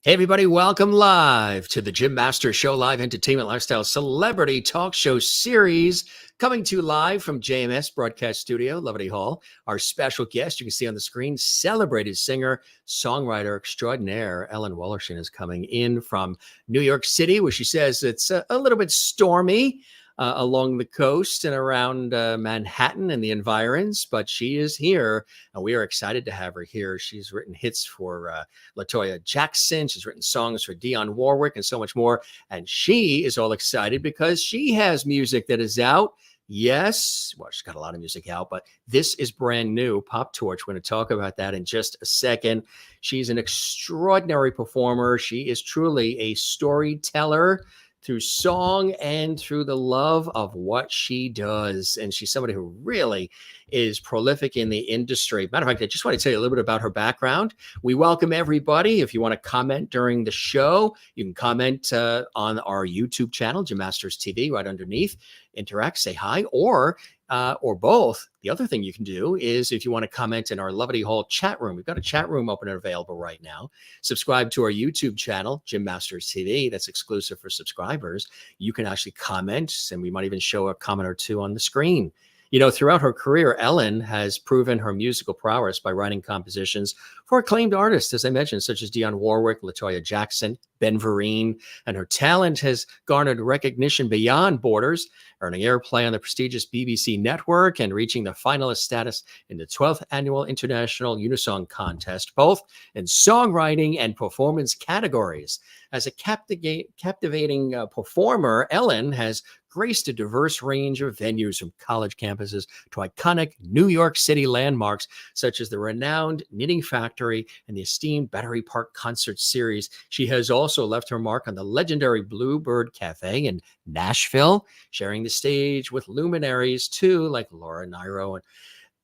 Hey, everybody, welcome live to the Jim Masters Show Live Entertainment Lifestyle Celebrity Talk Show Series, coming to you live from JMS Broadcast Studio, Levity Hall. Our special guest, you can see on the screen, celebrated singer, songwriter extraordinaire, Ellen Woloshin is coming in from New York City, where she says it's a little bit stormy along the coast and around Manhattan and the environs, but she is here, and we are excited to have her here. She's written hits for LaToya Jackson. She's written songs for Dionne Warwick and so much more. And she is all excited because she has music that is out. Yes, well, she's got a lot of music out, but this is brand new, Pop Torch. We're going to talk about that in just a second. She's an extraordinary performer. She is truly a storyteller through song and through the love of what she does. And she's somebody who really is prolific in the industry. Matter of fact, I just want to tell you a little bit about her background. We welcome everybody. If you want to comment during the show, you can comment on our YouTube channel, Jim Masters TV, right underneath. Interact, say hi, or both. The other thing you can do is if you want to comment in our Levity Hall chat room, we've got a chat room open and available right now. Subscribe to our YouTube channel, Jim Masters TV. That's exclusive for subscribers. You can actually comment, and we might even show a comment or two on the screen. You know, throughout her career, Ellen has proven her musical prowess by writing compositions for acclaimed artists, as I mentioned, such as Dionne Warwick, LaToya Jackson, Ben Vereen, and her talent has garnered recognition beyond borders, earning airplay on the prestigious BBC network and reaching the finalist status in the 12th Annual International Unisong Contest, both in songwriting and performance categories. As a captivating performer, Ellen has graced a diverse range of venues from college campuses to iconic New York City landmarks, such as the renowned Knitting Factory and the esteemed Battery Park Concert Series. She has also left her mark on the legendary Bluebird Cafe in Nashville, sharing the stage with luminaries too, like Laura Nyro and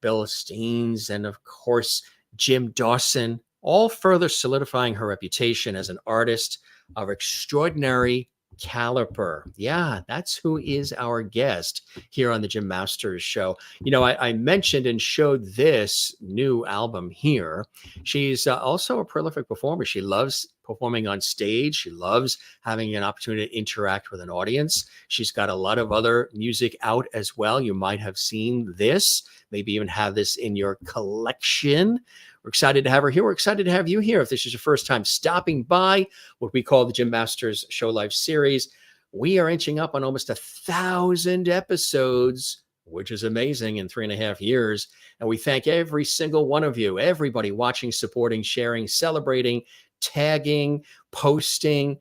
Bill Steens, and of course, Jim Dawson, all further solidifying her reputation as an artist of extraordinary caliber. Yeah, that's who is our guest here on the Jim Masters Show. You know, I mentioned and showed this new album here. She's also a prolific performer. She loves performing on stage. She loves having an opportunity to interact with an audience. She's got a lot of other music out as well. You might have seen this, maybe even have this in your collection. We're excited to have her here. We're excited to have you here. If this is your first time stopping by what we call the Jim Masters Show Live series, we are inching up on almost 1,000 episodes, which is amazing in 3.5 years. And we thank every single one of you, everybody watching, supporting, sharing, celebrating, tagging, posting,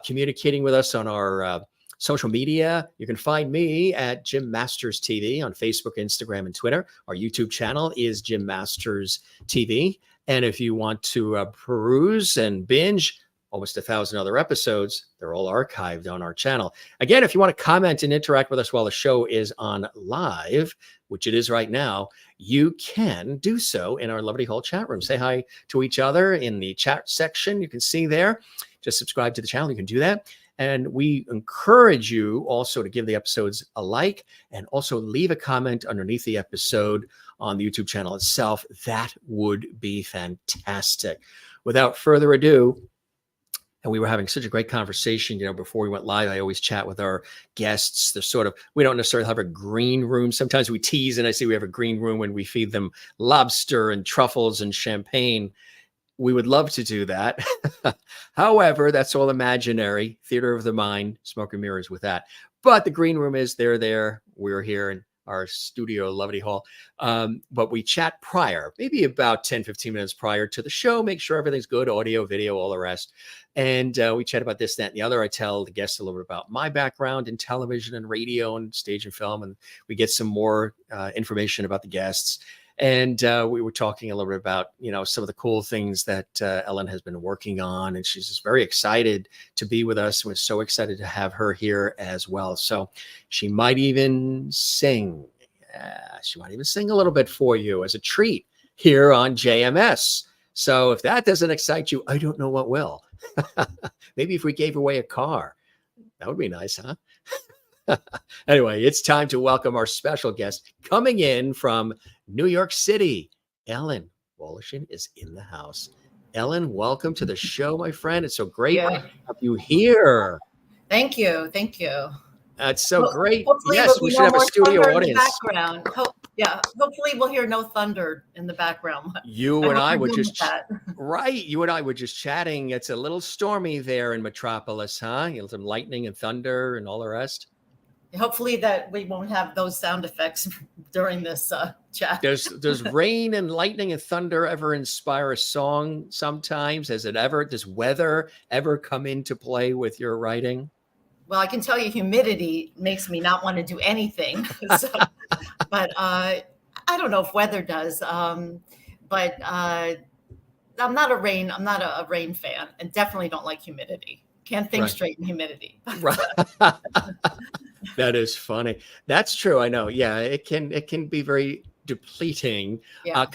communicating with us on our social media. You can find me at Jim Masters TV on Facebook, Instagram, and Twitter. Our YouTube channel is Jim Masters TV. And if you want to peruse and binge almost 1,000 other episodes, they're all archived on our channel. Again, if you want to comment and interact with us while the show is on live, which it is right now, you can do so in our Levity Hall chat room. Say hi to each other in the chat section. You can see there. Just subscribe to the channel. You can do that. And we encourage you also to give the episodes a like and also leave a comment underneath the episode on the YouTube channel itself. That would be fantastic. Without further ado, and we were having such a great conversation, you know, before we went live. I always chat with our guests. They're sort of, we don't necessarily have a green room. Sometimes we tease and I say we have a green room when we feed them lobster and truffles and champagne. We would love to do that. However, that's all imaginary. Theater of the mind, smoke and mirrors with that. But the green room is there. We're here in our studio, Levity Hall. But we chat prior, maybe about 10, 15 minutes prior to the show, make sure everything's good, audio, video, all the rest. And we chat about this, that, and the other. I tell the guests a little bit about my background in television and radio and stage and film. And we get some more information about the guests. And we were talking a little bit about, you know, some of the cool things that Ellen has been working on. And she's just very excited to be with us. We're so excited to have her here as well. So she might even sing. She might even sing a little bit for you as a treat here on JMS. So if that doesn't excite you, I don't know what will. Maybe if we gave away a car, that would be nice, huh? Anyway, it's time to welcome our special guest coming in from New York City. Ellen Woloshin is in the house. Ellen, welcome to the show, my friend. It's so great to Yeah. have you here. Thank you. Thank you. That's so great. Hopefully, Yes, there'll we be should no have a more studio thunder in the audience. background. Yeah. Hopefully, we'll hear no thunder in the background. You I and hope I we're were good with just that. right. You and I were just chatting. It's a little stormy there in Metropolis, huh? You know, some lightning and thunder and all the rest. Hopefully, that we won't have those sound effects during this chat. Does rain and lightning and thunder ever inspire a song sometimes? Does weather ever come into play with your writing? Well, I can tell you, humidity makes me not want to do anything. But I don't know if weather does. But I'm not a rain fan, and definitely don't like humidity. Can't think Right. straight in humidity. Right. That is funny. That's true. I know. Yeah, it can be very depleting. Yeah.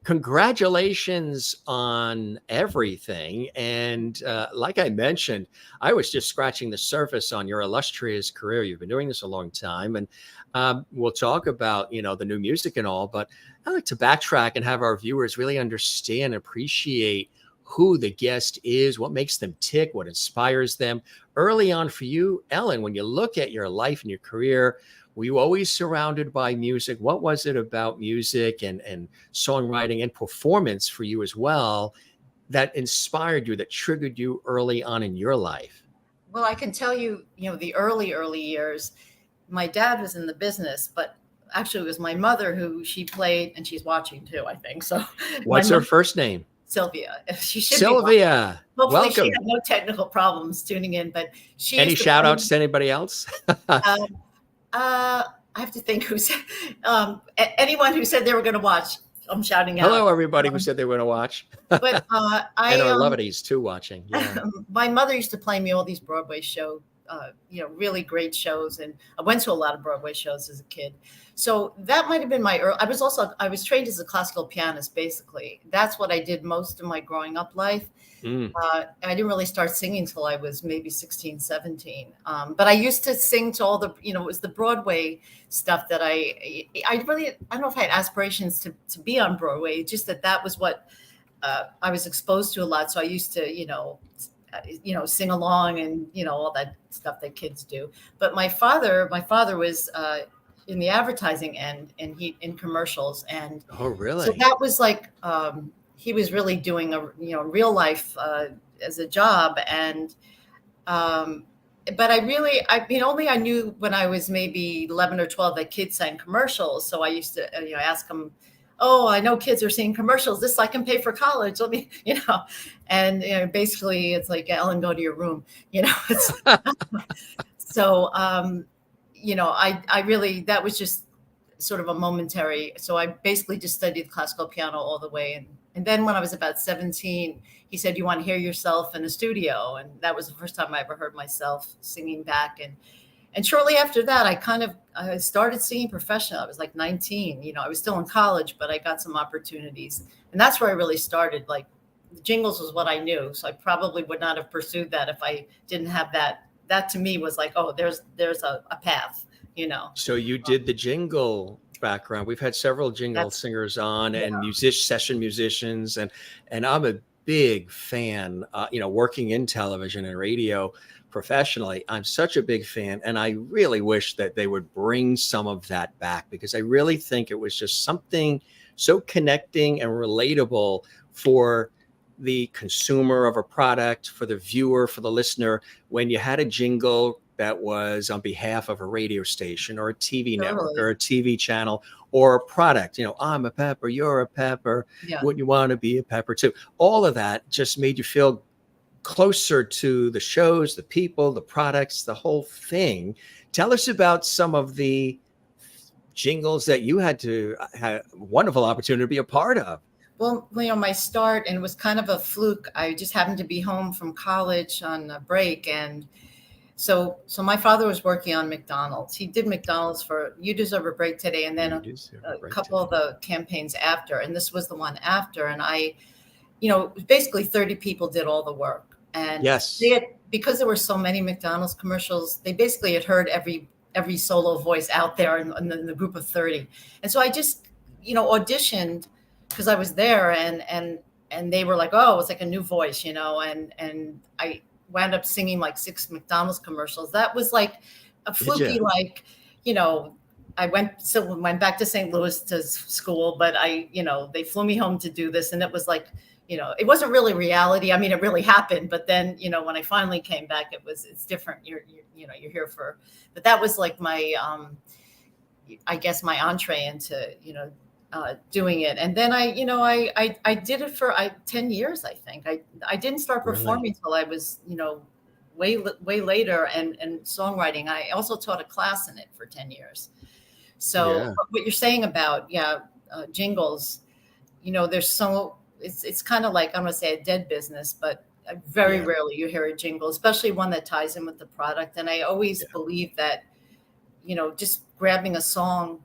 Congratulations on everything. And like I mentioned, I was just scratching the surface on your illustrious career. You've been doing this a long time, and we'll talk about the new music and all. But I like to backtrack and have our viewers really understand, appreciate who the guest is, what makes them tick, what inspires them. Early on for you, Ellen, when you look at your life and your career, were you always surrounded by music? What was it about music and songwriting and performance for you as well that inspired you, that triggered you early on in your life? Well, I can tell you, the early years, my dad was in the business, but actually it was my mother who she played, and she's watching too, I think. So What's her first name? Sylvia. She should Sylvia. be. Hopefully she Welcome. had no technical problems tuning in, but she Any used to shout play- outs to anybody else? I have to think who said, anyone who said they were going to watch, I'm shouting out. Hello, everybody who said they were going to watch. But and our lovities too watching. Yeah. My mother used to play me all these Broadway shows, really great shows. And I went to a lot of Broadway shows as a kid. So that might have been my early. I was trained as a classical pianist, basically. That's what I did most of my growing up life. I didn't really start singing until I was maybe 16, 17. But I used to sing to all the, it was the Broadway stuff that I don't know if I had aspirations to be on Broadway, just that was what I was exposed to a lot. So I used to, sing along and, all that stuff that kids do. But my father was in the advertising end, and he in commercials. And oh, really? So that was like, he was really doing real life as a job. And but only I knew when I was maybe 11 or 12 that kids sang commercials. So I used to ask them, oh, I know kids are seeing commercials. This I can pay for college. Let me, and basically it's like, Ellen, go to your room. So I really, that was just sort of a momentary. So I basically just studied classical piano all the way. And then when I was about 17, he said, you want to hear yourself in a studio? And that was the first time I ever heard myself singing back. And shortly after that, I started singing professionally. I was like 19, I was still in college, but I got some opportunities. And that's where I really started. Like, jingles was what I knew. So I probably would not have pursued that if I didn't have that. That to me was like, oh, there's a path, So you did the jingle background. We've had several jingle singers on and session musicians. And I'm a big fan, working in television and radio professionally. I'm such a big fan. And I really wish that they would bring some of that back, because I really think it was just something so connecting and relatable for the consumer of a product, for the viewer, for the listener, when you had a jingle that was on behalf of a radio station or a TV network or a TV channel or a product. I'm a pepper, you're a pepper. Yeah. Wouldn't you want to be a pepper too? All of that just made you feel closer to the shows, the people, the products, the whole thing. Tell us about some of the jingles that you had a wonderful opportunity to be a part of. Well, my start, and it was kind of a fluke. I just happened to be home from college on a break. And so my father was working on McDonald's. He did McDonald's for You Deserve a Break Today, and then a couple of the campaigns after. And this was the one after. And basically 30 people did all the work. And yes, because there were so many McDonald's commercials, they basically had heard every solo voice out there in the group of 30. And so I just, auditioned because I was there, and and they were like, oh, it's like a new voice, you know, and I wound up singing like 6 McDonald's commercials. That was like a Did you? fluky, like, you know, I went back to St. Louis to school, but they flew me home to do this. And it was like, it wasn't really reality. I mean, it really happened. But then, when I finally came back, it's different. You're here but that was like my, I guess my entree into, doing it. And then I did it for 10 years. I think I didn't start performing till I was, way later. And songwriting, I also taught a class in it for 10 years. So what you're saying about, jingles, it's kind of like, I'm going to say a dead business, but very rarely you hear a jingle, especially one that ties in with the product. And I always believe that, just grabbing a song,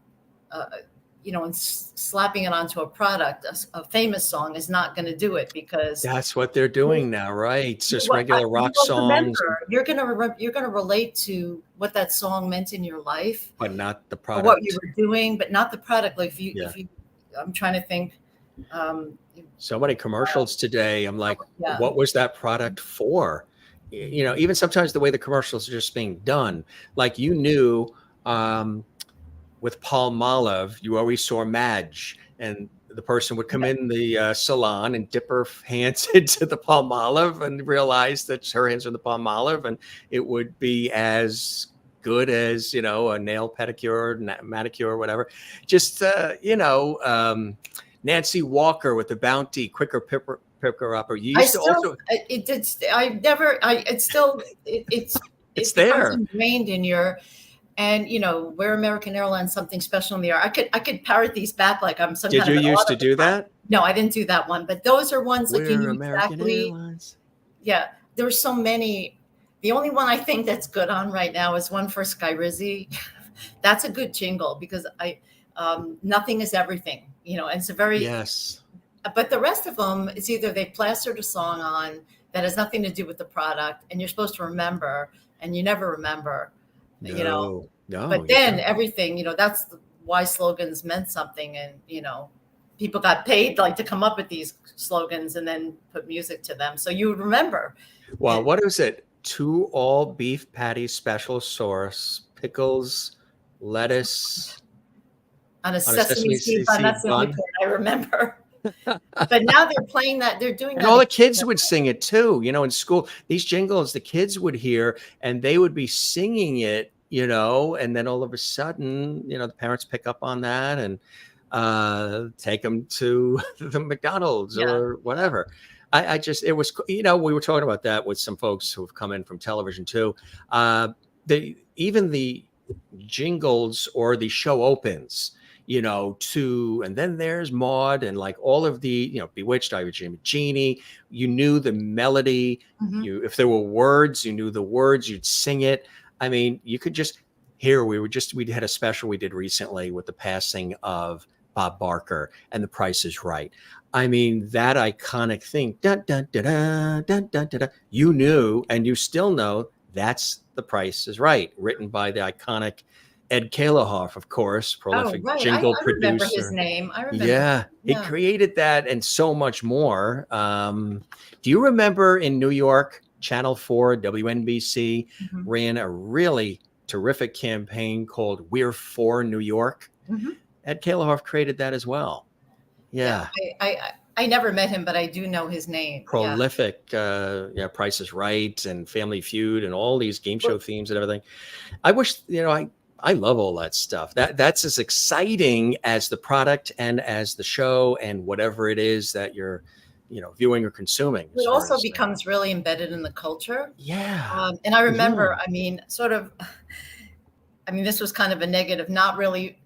and slapping it onto a product, a famous song is not going to do it, because that's what they're doing now, right? It's just regular rock you songs. You're going to relate to what that song meant in your life, but not the product, what you were doing, but not the product. Like if you, I'm trying to think. So many commercials today. I'm like, what was that product for? Even sometimes the way the commercials are just being done, like with Palmolive, you always saw Madge, and the person would come in the salon and dip her hands into the Palmolive and realize that her hands are in the Palmolive, and it would be as good as, a nail pedicure, manicure, whatever. Just, Nancy Walker with the Bounty Quicker Picker Upper. It's there. Ingrained in your. And we're American Airlines, something special in the air. I could parrot these back like I'm some. Did you used to do that? No, I didn't do that one. But those are ones like you knew American exactly. Airlines. Yeah, there were so many. The only one I think that's good on right now is one for Sky Rizzy. That's a good jingle, because nothing is everything. And it's a very But the rest of them, it's either they plastered a song on that has nothing to do with the product, and you're supposed to remember, and you never remember. No, but then everything, that's why slogans meant something. And, people got paid like to come up with these slogans and then put music to them. So you would remember. Well, what is it? 2 all beef patties, special sauce, pickles, lettuce. On a sesame seed bun. That's the only part I remember. But now they're playing that. They're doing that. And all the kids would sing it too. In school, these jingles, the kids would hear and they would be singing it, and then all of a sudden, the parents pick up on that and take them to the McDonald's or whatever. It was, we were talking about that with some folks who have come in from television too. Even the jingles or the show opens, and then there's Maud and like all of the, Bewitched, I Dream of Jeannie. You knew the melody. Mm-hmm. If there were words, you knew the words, you'd sing it. I mean, you could just hear, we had a special we did recently with the passing of Bob Barker and The Price is Right. I mean, that iconic thing, dun, dun, dun, dun, dun, dun, dun, dun, you knew, and you still know, that's The Price is Right, written by the iconic Ed Kalehoff, of course, prolific jingle producer. Remember his name. I remember. Yeah, he created that and so much more. Do you remember in New York, Channel 4, WNBC ran a really terrific campaign called We're For New York? Mm-hmm. Ed Kalehoff created that as well. Yeah. I never met him, but I do know his name. Prolific, Price is Right and Family Feud and all these game show themes and everything. I wish, I love all that stuff. That's as exciting as the product and as the show and whatever it is that you're, viewing or consuming. It also becomes really embedded in the culture. Yeah. And I remember, this was kind of a negative, not really,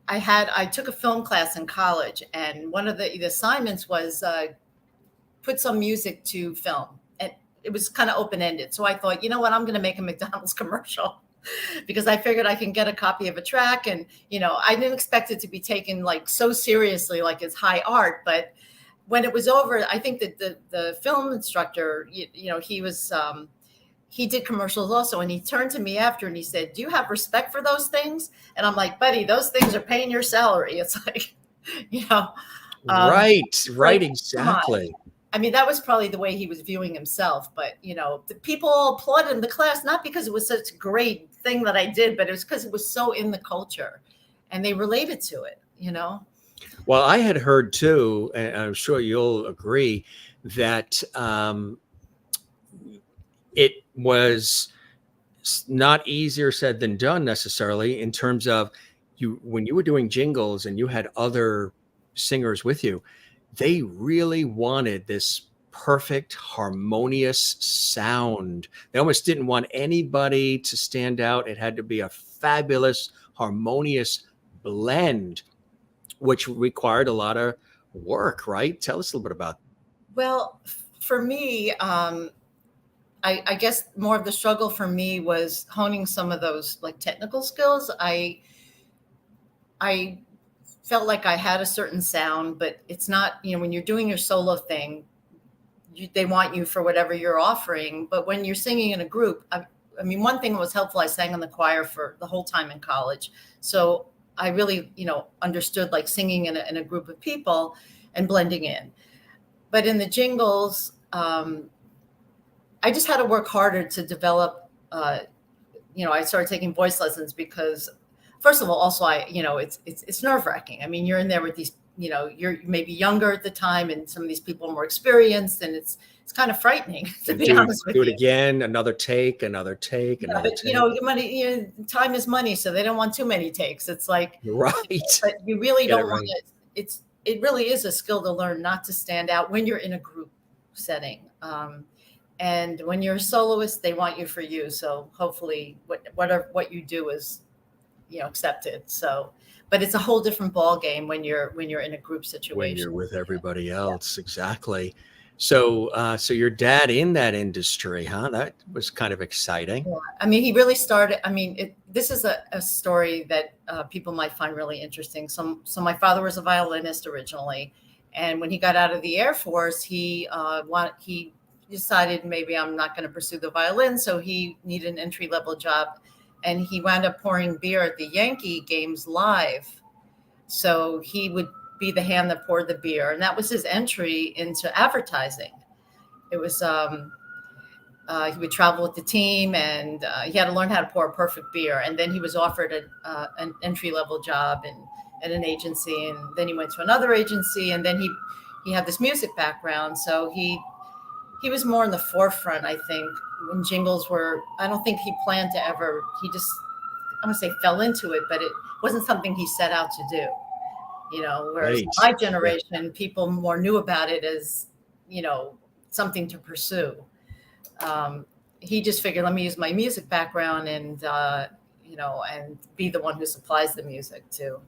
I took a film class in college, and one of the assignments was put some music to film. And it was kind of open-ended. So I thought, I'm going to make a McDonald's commercial. Because I figured I can get a copy of a track, and I didn't expect it to be taken like so seriously, like it's high art. But when it was over, I think that the film instructor, he did commercials also, and he turned to me after and he said, "Do you have respect for those things?" And I'm like, "Buddy, those things are paying your salary." It's like, Right, Like, right, come on. exactly. I mean, that was probably the way he was viewing himself. But, the people all applauded in the class, not because it was such a great thing that I did, but it was because it was so in the culture and they related to it. Well, I had heard too, and I'm sure you'll agree, that it was not easier said than done necessarily in terms of you when you were doing jingles and you had other singers with you, they really wanted this perfect harmonious sound. They almost didn't want anybody to stand out. It had to be a fabulous harmonious blend, which required a lot of work, right? Tell us a little bit about. Well, for me, I guess more of the struggle for me was honing some of those like technical skills. I felt like I had a certain sound, but it's not, when you're doing your solo thing, they want you for whatever you're offering. But when you're singing in a group, I mean, one thing that was helpful, I sang in the choir for the whole time in college. So I really, understood like singing in a group of people and blending in. But in the jingles, I just had to work harder to develop. I started taking voice lessons because, first of all, also it's nerve wracking. I mean, you're in there with these, you're maybe younger at the time, and some of these people are more experienced, and it's kind of frightening to be honest with Do it you. again, another take, another take, Yeah, another but take. money, time is money, so they don't want too many takes. It's like, Right. but you really Get it don't want right. to. It really is a skill to learn not to stand out when you're in a group setting. And when you're a soloist, they want you for you. So hopefully, what you do is, accepted. So, but it's a whole different ball game when you're in a group When you're situation. with everybody Yeah. else, exactly. So your dad in that industry, huh? That was kind of exciting. Yeah. I mean, he really started. I mean, this is a story that people might find really interesting. So my father was a violinist originally, and when he got out of the Air Force, he decided maybe I'm not going to pursue the violin, so he needed an entry level job, and he wound up pouring beer at the Yankee games live. So he would be the hand that poured the beer, and that was his entry into advertising. It was. He would travel with the team, and he had to learn how to pour a perfect beer. And then he was offered an entry level job at an agency, and then he went to another agency, and then he had this music background, so he was more in the forefront. I think when jingles were, I don't think he planned to ever. He just, I want to say, fell into it, but it wasn't something he set out to do. Whereas Right. my Yeah. generation, people more knew about it as something to pursue. um, he just figured, let me use my music background and and be the one who supplies the music to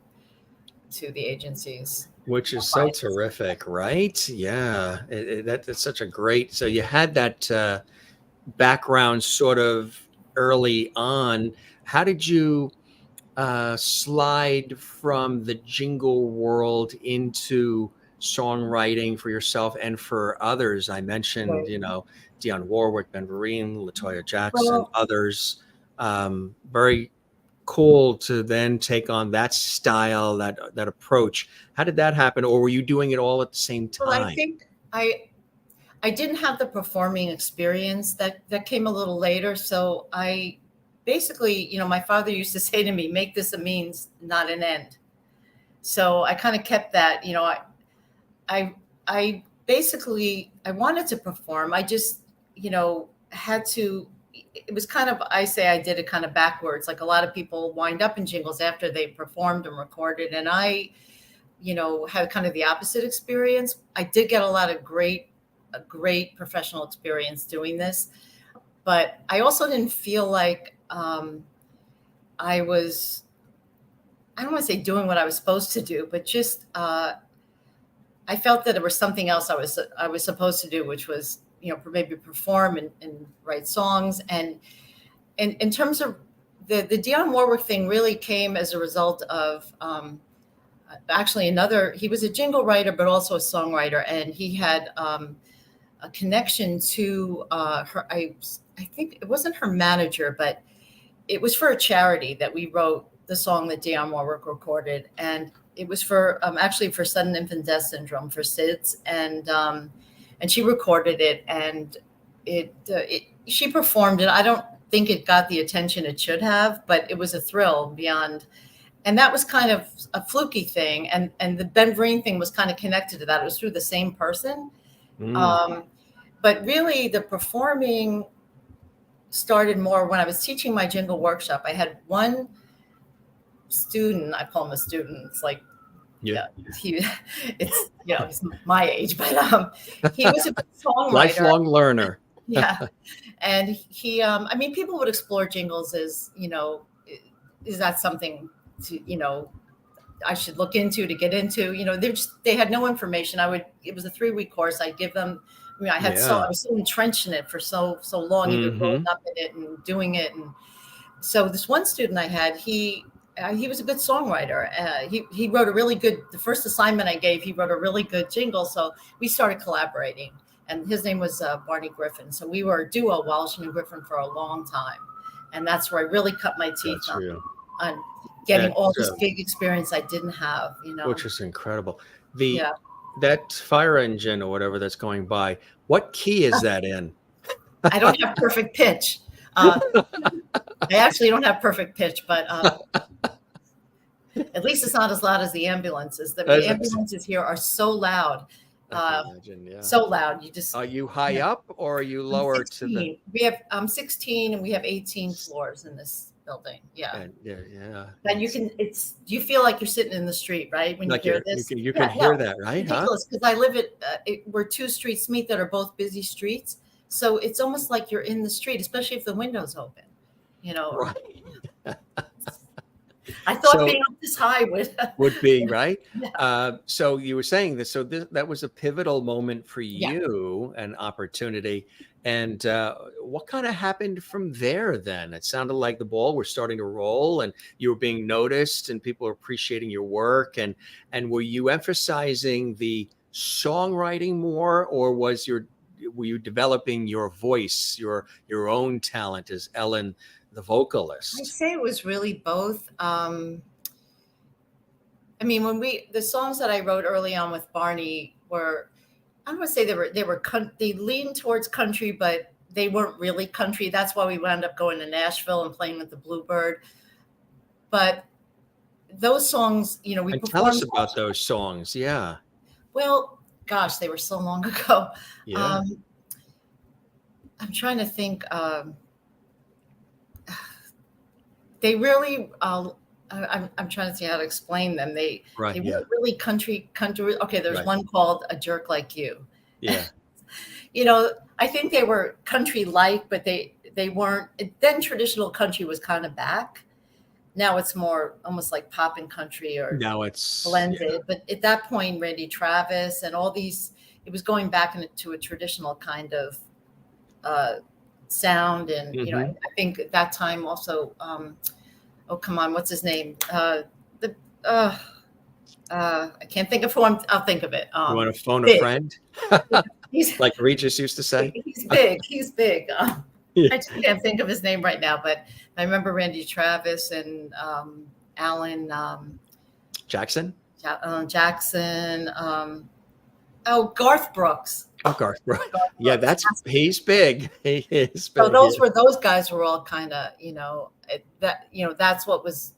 the agencies. Which is so terrific, right? Yeah. That's such a great. So you had that background sort of early on. How did you slide from the jingle world into songwriting for yourself and for others? I mentioned, Right. Dionne Warwick, Ben Vereen, LaToya Jackson, Well, others. Very cool to then take on that style, that approach. How did that happen, or were you doing it all at the same I time? think I didn't have the performing experience that came a little later. So I basically, my father used to say to me, "Make this a means, not an end." So I kind of kept that. I I basically I wanted to perform. I just, had to. It was kind of, I say I did it kind of backwards. Like a lot of people wind up in jingles after they performed and recorded, and I, had kind of the opposite experience. I did get a great professional experience doing this, but I also didn't feel like I was. I don't want to say doing what I was supposed to do, but just I felt that there was something else I was supposed to do, which was maybe perform and write songs. And in terms of the Dionne Warwick thing, really came as a result of actually he was a jingle writer but also a songwriter, and he had a connection to her. I think it wasn't her manager, but it was for a charity that we wrote the song that Dionne Warwick recorded, and it was for actually for sudden infant death syndrome for SIDS, and she recorded it, and she performed it. I don't think it got the attention it should have, but it was a thrill beyond. And that was kind of a fluky thing, and the Ben Vereen thing was kind of connected to that. It was through the same person, but really the performing started more when I was teaching my jingle workshop. I had one student, I call him a student. It's like, it's he's my age, but he was a good songwriter, lifelong learner. Yeah, and he, I mean, people would explore jingles as is that something to I should look into to get into. They had no information. It was a 3-week course. I'd give them. I mean, I was so entrenched in it for so long, even growing up in it and doing it. And so this one student I had, he was a good songwriter. He wrote a really good. The first assignment I gave, he wrote a really good jingle. So we started collaborating, and his name was Barney Griffin. So we were a duo, Woloshin and Griffin, for a long time, and that's where I really cut my teeth on getting all this big experience I didn't have. Which is incredible. That fire engine or whatever that's going by, what key is that in? I don't have perfect pitch. I actually don't have perfect pitch, but at least it's not as loud as the ambulances. The ambulances here are so loud. So loud. Are you high up or are you lower to the? We have 16 and we have 18 floors in this building. Yeah. And you feel like you're sitting in the street, right? When you hear this, you can hear that, right? Ridiculous, because I live we're 2 streets meet that are both busy streets, so it's almost like you're in the street, especially if the window's open. Right. I thought being up this high would be right. So you were saying this. So that was a pivotal moment for you, an opportunity. And what kind of happened from there then? It sounded like the ball was starting to roll and you were being noticed and people were appreciating your work. And were you emphasizing the songwriting more, or were you developing your voice, your own talent as Ellen, the vocalist? I'd say it was really both. I mean, the songs that I wrote early on with Barney were, I don't want to say they leaned towards country, but they weren't really country. That's why we wound up going to Nashville and playing with the Bluebird. But those songs, we performed. Tell us about those songs. Yeah. Well, gosh, they were so long ago. Yeah. I'm trying to think. They really. I'm trying to see how to explain them. They weren't really country. Okay, there's one called "A Jerk Like You." Yeah. I think they were country-like, but they weren't. Then traditional country was kind of back. Now it's more almost like pop and country, or now it's blended. Yeah. But at that point, Randy Travis and all these, it was going back into a traditional kind of sound, and I think at that time also. Oh, come on. What's his name? I can't think of who I'll think of it. You want to phone big. A friend? He's like Regis used to say? He's big. I just can't think of his name right now, but I remember Randy Travis and Alan Jackson? Jackson. Garth Brooks. Oh, Garth Brooks. Yeah, he's big. He is big. So those guys were all kind of, that's what was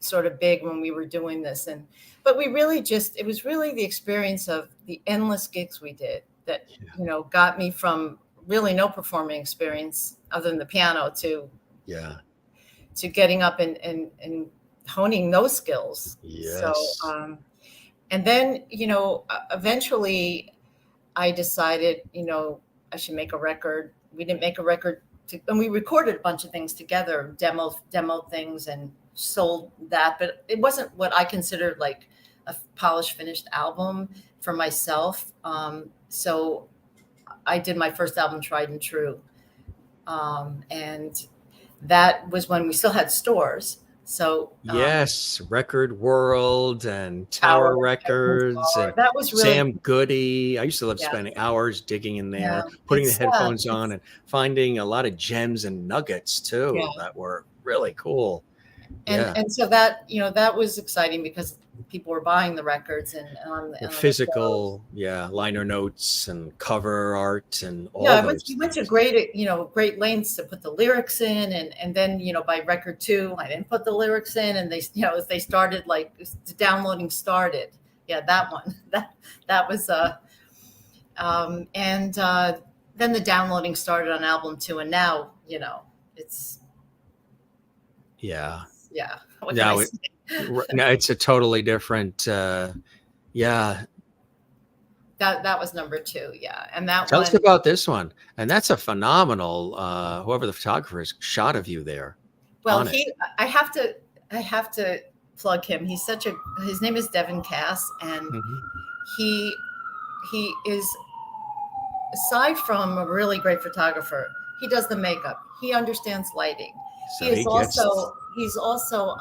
sort of big when we were doing this. But we really it was really the experience of the endless gigs we did that, got me from really no performing experience other than the piano to getting up and honing those skills. Yes. So, and then, eventually I decided, I should make a record. We didn't make a record, and we recorded a bunch of things together, demo things, and sold that. But it wasn't what I considered like a polished, finished album for myself. So I did my first album, Tried and True. And that was when we still had stores. So yes, Record World and Tower Records and that was really, Sam Goody. I used to love spending hours digging in there, putting the headphones on and finding a lot of gems and nuggets too that were really cool. Yeah. And so that, that was exciting because people were buying the records and on The the shows. physical, yeah, liner notes and cover art and Yeah, all those we went to things. great, great lengths to put the lyrics in, and then, by record two, I didn't put the lyrics in, and they, as they started, like the downloading started. Yeah, that one, that was, and then the downloading started on album two, and now, it's, Yeah. yeah. What can I Now say? no, it's a totally different, yeah. That was number two, yeah, and that Tell us one. about this one. And that's a phenomenal, whoever the photographer is, shot of you there Well, on it. I have to plug him. His name is Devin Cass, and Mhm. he he is, aside from a really great photographer, he does the makeup. He understands lighting. So he gets, He's also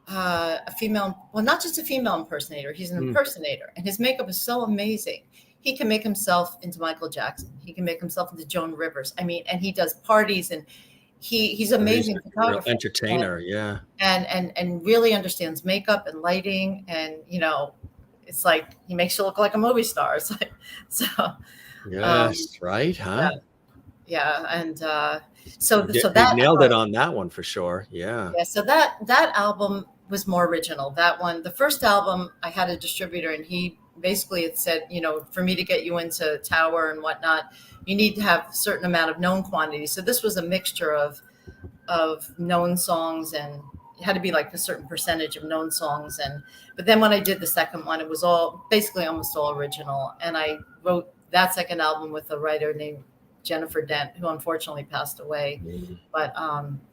a female, well, not just a female impersonator. He's an mm, impersonator, and his makeup is so amazing. He can make himself into Michael Jackson. He can make himself into Joan Rivers. I mean, and he does parties, and he's so he's amazing a real photographer, entertainer. Yeah. and really understands makeup and lighting, and it's like he makes you look like a movie star. It's like, so um, Yes. Right. yeah, Huh? yeah, and so You that nailed it on that one for sure. Yeah. yeah, so that album was more original. That one, the first album, I had a distributor, and he basically had said, for me to get you into Tower and whatnot, you need to have a certain amount of known quantity. So this was a mixture of known songs, and it had to be like a certain percentage of known songs. And but then when I did the second one, it was all basically almost all original. And I wrote that second album with a writer named Jennifer Dent, who unfortunately passed away. Mm. But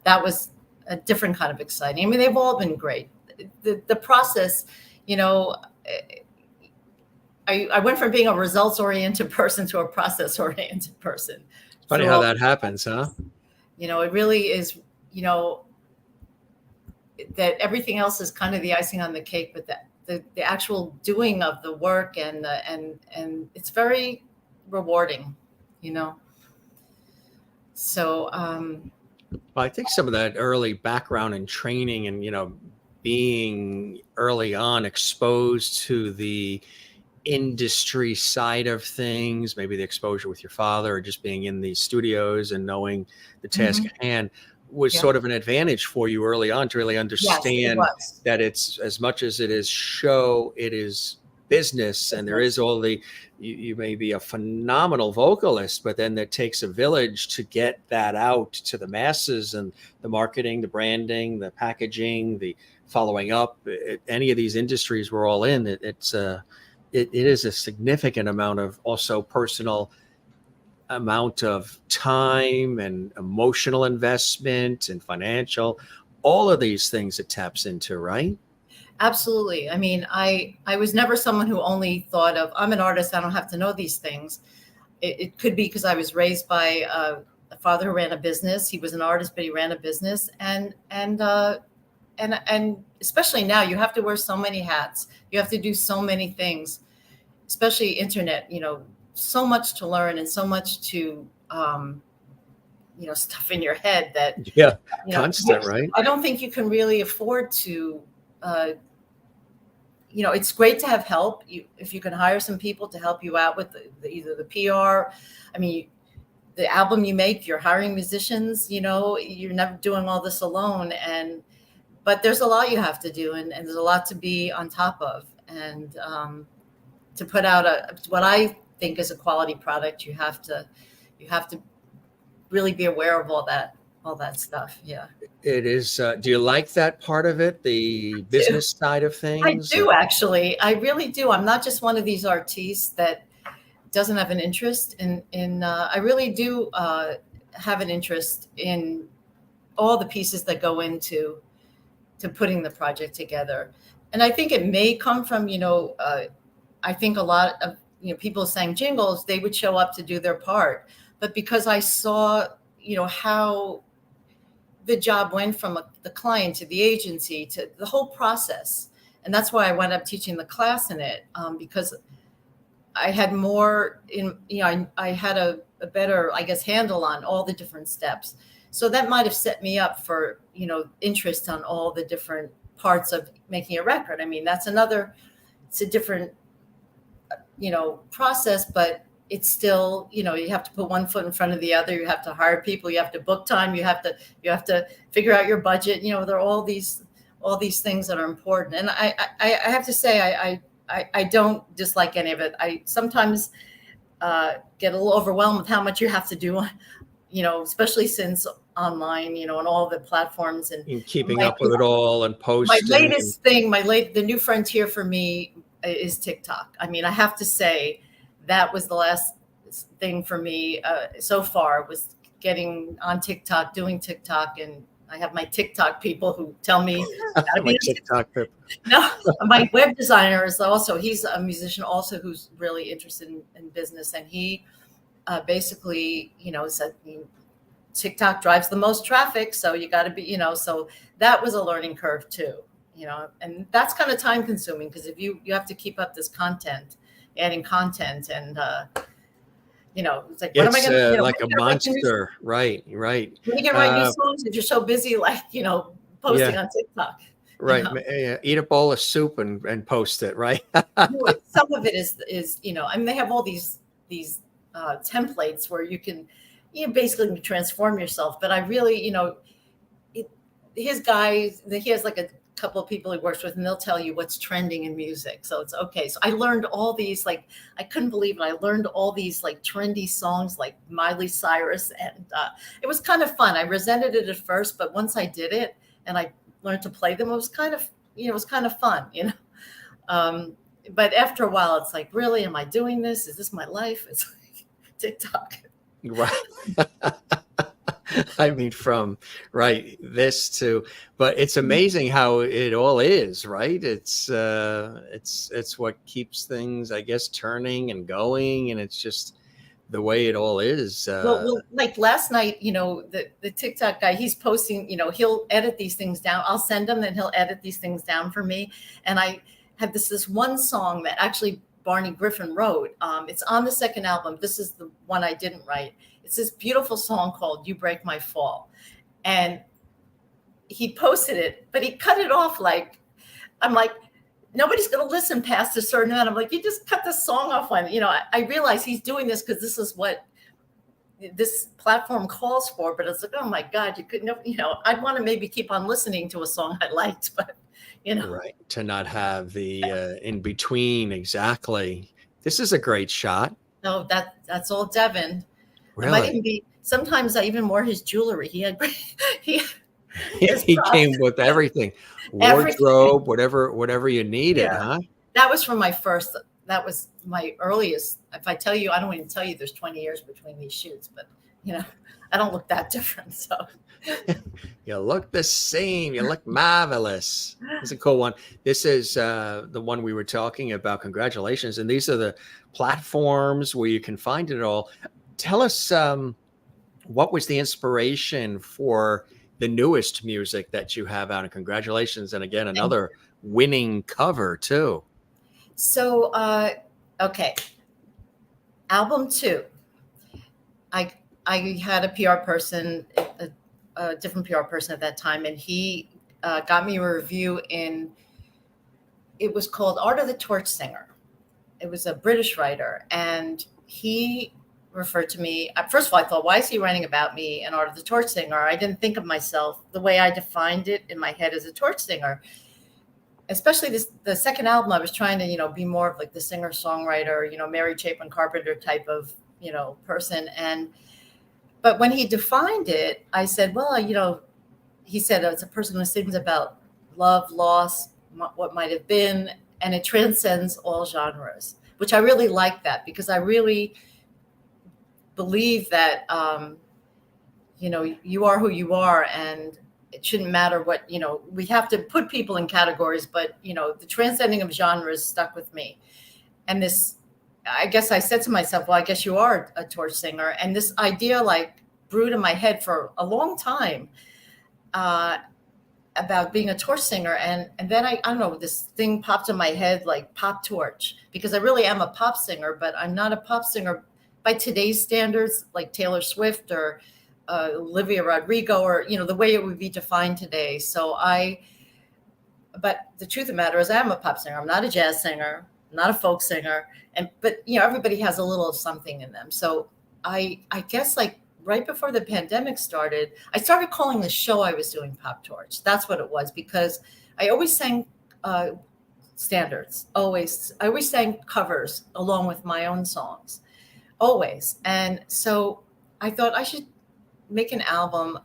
that was a different kind of exciting. I mean, they've all been great. The process, you know, I went from being a results oriented person to a process oriented person. It's funny how that happens, huh? It really is, that everything else is kind of the icing on the cake, but the actual doing of the work, and it's very rewarding, you know. So Well, I think some of that early background and training and, being early on exposed to the industry side of things, maybe the exposure with your father or just being in the studios and knowing the task mhm, at hand was yeah, sort of an advantage for you early on to really yes, it understand was that it's as much as it is show, it is business. And there is business. all the, you may be a phenomenal vocalist, but then it takes a village to get that out to the masses, and the marketing, the branding, the packaging, the following up. Any of these industries we're all in, it is a significant amount of also personal amount of time and emotional investment and financial, all of these things it taps into, right? Absolutely. I mean, I was never someone who only thought of, I'm an artist, I don't have to know these things. It could be because I was raised by a father who ran a business. He was an artist, but he ran a business, and especially now, you have to wear so many hats. You have to do so many things, especially internet. So much to learn, and so much to stuff in your head that Yeah, you know. constant, right? I don't think you can really afford to. It's great to have help. If you can hire some people to help you out with either the PR. I mean, the album you make, you're hiring musicians. You're never doing all this alone, but there's a lot you have to do, and there's a lot to be on top of, and to put out what I think is a quality product, you have to really be aware of all that stuff. Yeah. It is. Do you like that part of it, the business side of I things? do, actually. I really do. I'm not just one of these artists that doesn't have an interest in. I really do have an interest in all the pieces that go into putting the project together, and I think it may come from I think a lot of people sang jingles. They would show up to do their part, but because I saw how the job went from the client to the agency to the whole process. And that's why I wound up teaching the class in it, because I had more I had a better, I guess, handle on all the different steps. So that might have set me up for, interest on all the different parts of making a record. I mean, it's a different, process, but it's still, you have to put one foot in front of the other. You have to hire people, you have to book time, you have to figure out your budget. There are all these things that are important. And I have to say, I don't dislike any of it. I sometimes get a little overwhelmed with how much you have to do, especially since online, on all the platforms and keeping up with it all and posting. My latest thing, the new frontier for me is TikTok. I mean, I have to say that was the last thing for me so far, was getting on TikTok, doing TikTok. And I have my TikTok people who tell me my TikTok people. No, my web designer is also, he's a musician also who's really interested in business. And he basically, said TikTok drives the most traffic. So you got to be, so that was a learning curve too, and that's kind of time consuming, because if you have to keep up this content, adding content, and it's like, what am I going to do? Like a monster. Right. When you can write new songs if you're so busy, posting on TikTok. Right. Eat a bowl of soup and post it. Right. Some of it is, I mean, they have all these templates where you can, basically transform yourself. But I really, his guys, he has like a couple of people he works with, and they'll tell you what's trending in music. So it's okay. So I learned all these, I couldn't believe it. I learned all these trendy songs like Miley Cyrus, and it was kind of fun. I resented it at first, but once I did it and I learned to play them, it was kind of fun, but after a while it's like, really, am I doing this? Is this my life? It's like TikTok. Right. I mean, from this to, but it's amazing how it all is, right? It's what keeps things, I guess, turning and going, and it's just the way it all is. Well, like last night, the TikTok guy, he's posting, he'll edit these things down. I'll send him, and he'll edit these things down for me. And I have this one song that actually Barney Griffin wrote. It's on the second album. This is the one I didn't write. It's this beautiful song called "You Break My Fall," and he posted it, but he cut it off I'm like, nobody's going to listen past a certain amount. I'm like, you just cut the song off on. I realize he's doing this because this is what this platform calls for. But it's like, oh my God, you couldn't. I'd want to maybe keep on listening to a song I liked, but right, to not have the in between. Exactly. This is a great shot. No, that's all Devin. Really? Sometimes I even wore his jewelry. He came with everything, wardrobe, whatever you needed, huh? That was from that was my earliest. If I tell you, I don't even tell you there's 20 years between these shoots, but I don't look that different. So you look the same. You look marvelous. It's a cool one. This is the one we were talking about. Congratulations. And these are the platforms where you can find it all. Tell us, what was the inspiration for the newest music that you have out? And congratulations. And again, another winning cover too. So, okay. Album 2. I had a PR person, a different PR person at that time, and he got me a review it was called Art of the Torch Singer. It was a British writer, and he referred to me. First of all, I thought, why is he writing about me and Art of the Torch Singer? I didn't think of myself the way I defined it in my head as a torch singer. Especially the second album, I was trying to, be more of like the singer-songwriter, Mary Chapin Carpenter type of, person. But when he defined it, I said, well, he said it's a person who sings about love, loss, what might have been, and it transcends all genres, which I really like that, because I really believe that, you are who you are, and it shouldn't matter what, we have to put people in categories, but, the transcending of genres stuck with me. And this, I guess I said to myself, well, I guess you are a torch singer. And this idea brewed in my head for a long time about being a torch singer. And then I don't know, this thing popped in my head like pop torch, because I really am a pop singer, but I'm not a pop singer by today's standards, like Taylor Swift or Olivia Rodrigo, or, the way it would be defined today. But the truth of the matter is I am a pop singer. I'm not a jazz singer, I'm not a folk singer. But everybody has a little of something in them. So I guess like right before the pandemic started, I started calling the show I was doing Pop Torch. That's what it was, because I always sang standards. I always sang covers along with my own songs, always. And so I thought I should make an album.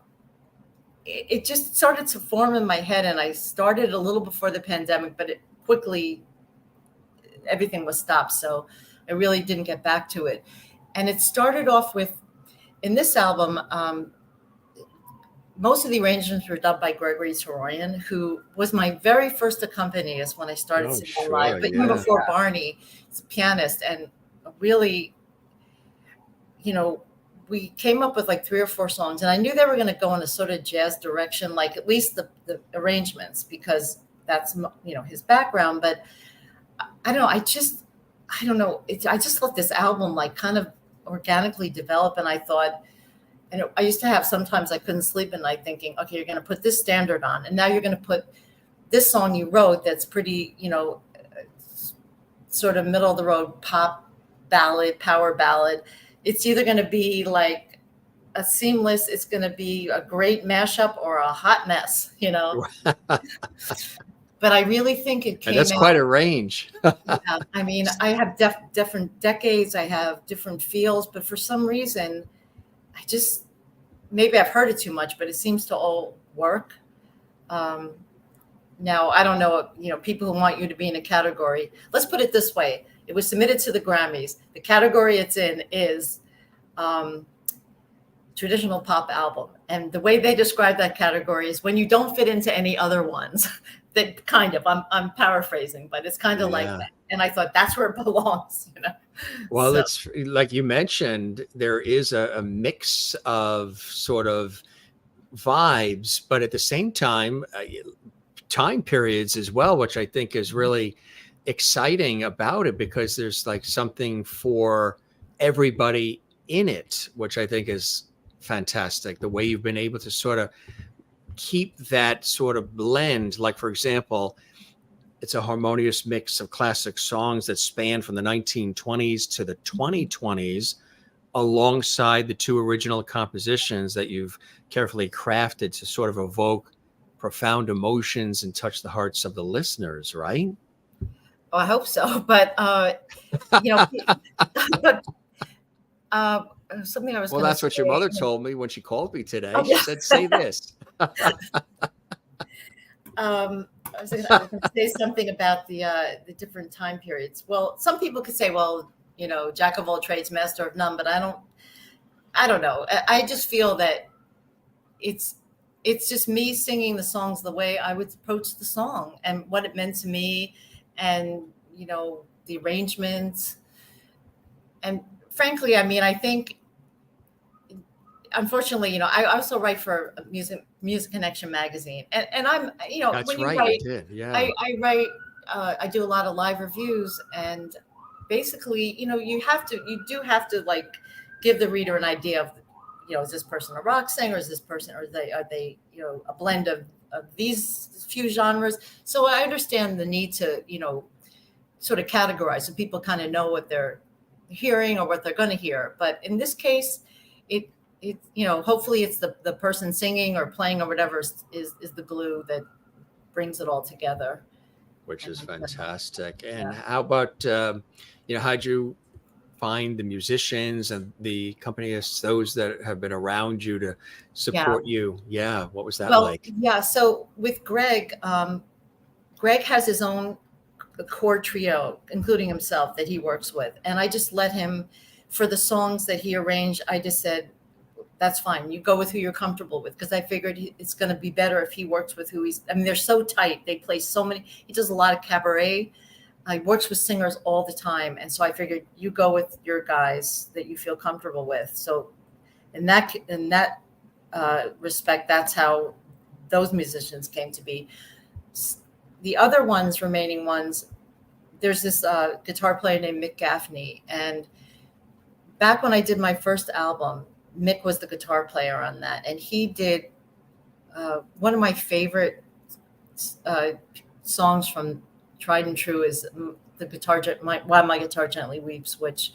It just started to form in my head, and I started a little before the pandemic, but it quickly, everything was stopped. So I really didn't get back to it. And it started off with, in this album, most of the arrangements were done by Gregory Soroyan, who was my very first accompanist when I started singing live. But even before Barney, he's a pianist, and really, we came up with like 3 or 4 songs, and I knew they were going to go in a sort of jazz direction, like at least the arrangements, because that's, his background. But I don't know. I don't know. I just let this album like kind of organically develop. And I thought, and I used to have, sometimes I couldn't sleep at night thinking, okay, you're going to put this standard on, and now you're going to put this song you wrote that's pretty, sort of middle of the road pop ballad, power ballad. It's either going to be like a seamless, it's going to be a great mashup or a hot mess, But I really think it came out. And that's quite a range. Yeah, I mean, I have different decades, I have different feels, but for some reason, maybe I've heard it too much, but it seems to all work. Now, I don't know, people who want you to be in a category. Let's put it this way. It was submitted to the Grammys. The category it's in is traditional pop album. And the way they describe that category is when you don't fit into any other ones. That kind of, I'm paraphrasing, but it's kind of like that. And I thought that's where it belongs, Well, it's like you mentioned, there is a mix of sort of vibes, but at the same time, time periods as well, which I think is really exciting about it, because there's like something for everybody in it, which I think is fantastic. The way you've been able to sort of keep that sort of blend. Like, for example, it's a harmonious mix of classic songs that span from the 1920s to the 2020s, alongside the 2 original compositions that you've carefully crafted to sort of evoke profound emotions and touch the hearts of the listeners, right? Oh, I hope so. But, something I was Well, that's what your mother told me when she called me today. She said, say this. I was going to say something about the different time periods. Well, some people could say, well, jack of all trades, master of none, but I don't know. I just feel that it's just me singing the songs the way I would approach the song and what it meant to me, and, the arrangements. And frankly, I mean, I think, unfortunately, I also write for Music Connection magazine, and I'm, That's when you right, write, you did. Yeah. I write, I do a lot of live reviews, and basically, you do have to like give the reader an idea of, is this person a rock singer? Is this person, are they, a blend of these few genres? So I understand the need to, sort of categorize so people kind of know what they're hearing or what they're going to hear. But in this case, it hopefully it's the person singing or playing or whatever is the glue that brings it all together, which is fantastic. And how about how'd you find the musicians and the accompanists, those that have been around you to support you? What was that like? So with Greg has his own chord trio, including himself, that he works with, and I just let him, for the songs that he arranged, I just said, that's fine. You go with who you're comfortable with, because I figured it's going to be better if he works with who they're so tight. They play so many. He does a lot of cabaret. He works with singers all the time. And so I figured you go with your guys that you feel comfortable with. So in that respect, that's how those musicians came to be. The other remaining ones, there's this guitar player named Mick Gaffney. And back when I did my first album, Mick was the guitar player on that, and he did one of my favorite songs from Tried and True is the guitar, While My Guitar Gently Weeps, which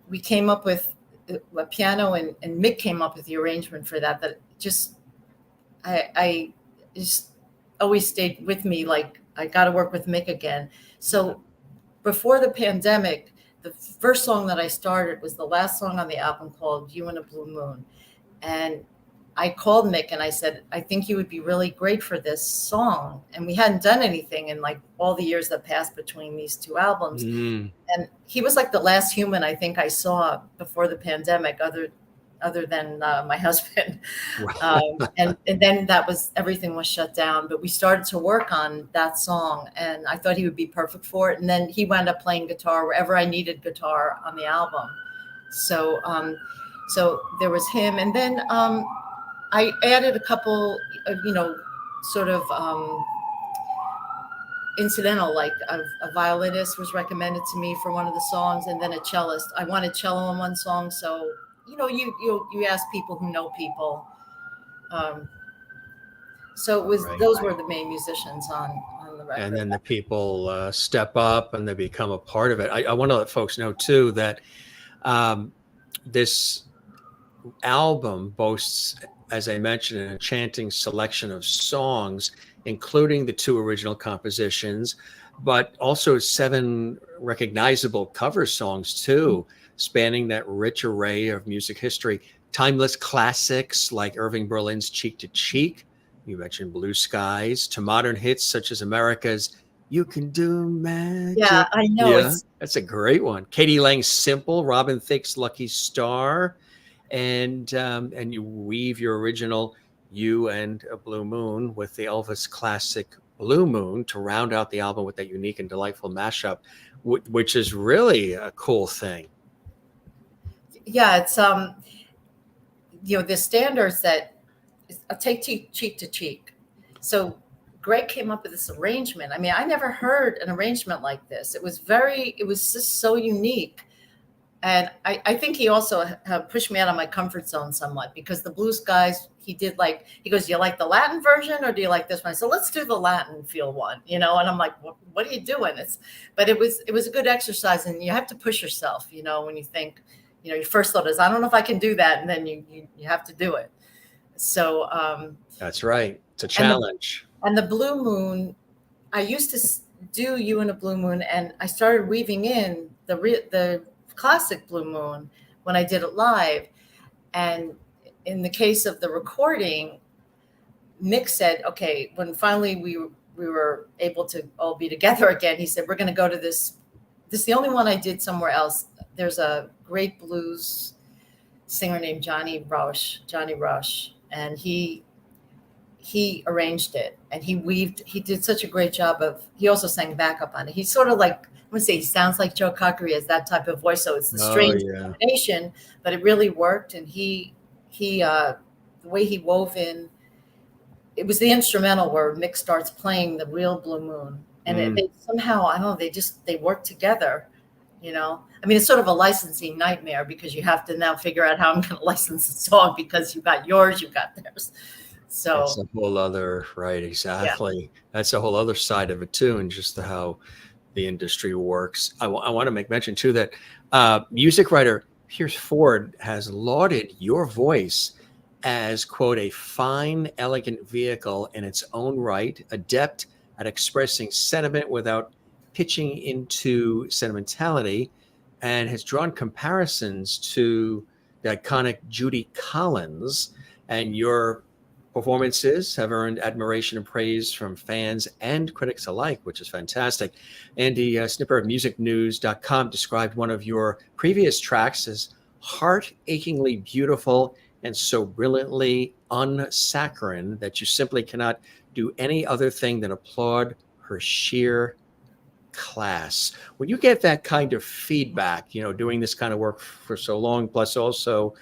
we came up with a piano, and Mick came up with the arrangement for that. That just, I just always stayed with me. Like, I got to work with Mick again. So before the pandemic, the first song that I started was the last song on the album called You and a Blue Moon. And I called Mick and I said, I think you would be really great for this song. And we hadn't done anything in like all the years that passed between these two albums. And he was like the last human I think I saw before the pandemic, other than my husband. And then everything was shut down. But we started to work on that song, and I thought he would be perfect for it. And then he wound up playing guitar wherever I needed guitar on the album. So there was him. And then I added a couple, sort of incidental, like a violinist was recommended to me for one of the songs, and then a cellist. I wanted cello on one song, so you ask people who know people. So it was those were the main musicians on the record. And then the people step up and they become a part of it. I want to let folks know too that this album boasts, as I mentioned, an enchanting selection of songs, including the 2 original compositions, but also 7 recognizable cover songs too, spanning that rich array of music history. Timeless classics like Irving Berlin's Cheek to Cheek, you mentioned Blue Skies, to modern hits such as America's You Can Do Magic. Yeah, I know. Yeah, that's a great one. Katie Lang's Simple, Robin Thicke's Lucky Star, and you weave your original You and a Blue Moon with the Elvis classic Blue Moon to round out the album with that unique and delightful mashup, which is really a cool thing. Yeah, it's the standards that I'll take Cheek to Cheek. So Greg came up with this arrangement. I mean, I never heard an arrangement like this. It was just so unique. And I think he also pushed me out of my comfort zone somewhat, because the Blue Skies, he goes, do you like the Latin version or do you like this one? I said, let's do the Latin feel one, and I'm like, what are you doing? But it was a good exercise, and you have to push yourself, when you think, your first thought is, I don't know if I can do that. And then you have to do it. So that's right. It's a challenge. And the Blue Moon, I used to do You and a Blue Moon, and I started weaving in the classic Blue Moon when I did it live. And in the case of the recording, Mick said, okay, when finally we were able to all be together again, he said, we're going to go to this is the only one I did somewhere else. There's a great blues singer named Johnny Rush, and he arranged it, and he did such a great job he also sang backup on it. He's sort of like, I would say he sounds like Joe Cocker. He has that type of voice, so it's the strange combination, but it really worked. And he the way he wove in, it was the instrumental where Mick starts playing the real Blue Moon, and they somehow, I don't know, they work together. I mean, it's sort of a licensing nightmare, because you have to now figure out how I'm going to license the song, because you got yours, you got theirs. So that's a whole other, right? Exactly. Yeah. That's a whole other side of it too, and just how the industry works. I want to make mention too that music writer Pierce Ford has lauded your voice as, quote, a fine, elegant vehicle in its own right, adept at expressing sentiment without pitching into sentimentality, and has drawn comparisons to the iconic Judy Collins. And your performances have earned admiration and praise from fans and critics alike, which is fantastic. Andy Snipper of musicnews.com described one of your previous tracks as heart-achingly beautiful and so brilliantly unsaccharine that you simply cannot do any other thing than applaud her sheer class. When you get that kind of feedback, doing this kind of work for so long, plus also,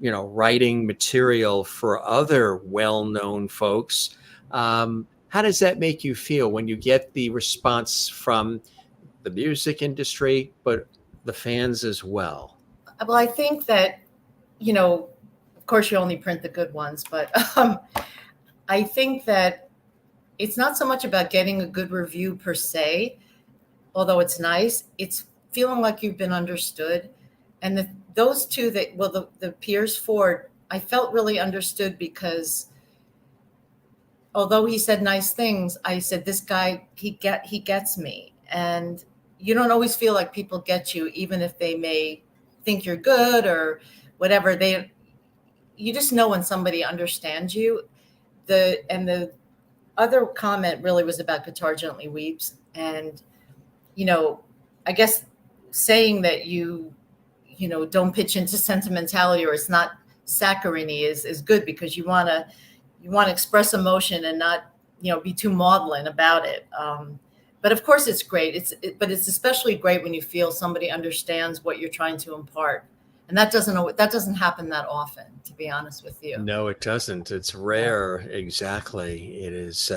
writing material for other well-known folks, how does that make you feel when you get the response from the music industry, but the fans as well? Well, I think that you know, of course, you only print the good ones, but I think that it's not so much about getting a good review per se, although it's nice. It's feeling like you've been understood. And those two that, well, the Piers Ford, I felt really understood because although he said nice things, I said, this guy, he gets me. And you don't always feel like people get you, even if they may think you're good or whatever. You just know when somebody understands you. The other comment really was about Guitar Gently Weeps. And, I guess saying that don't pitch into sentimentality or it's not saccharine is good because you want to express emotion and not, be too maudlin about it. But of course it's great. But it's especially great when you feel somebody understands what you're trying to impart. And that doesn't happen that often, to be honest with you. No, it doesn't. It's rare. Exactly. It is.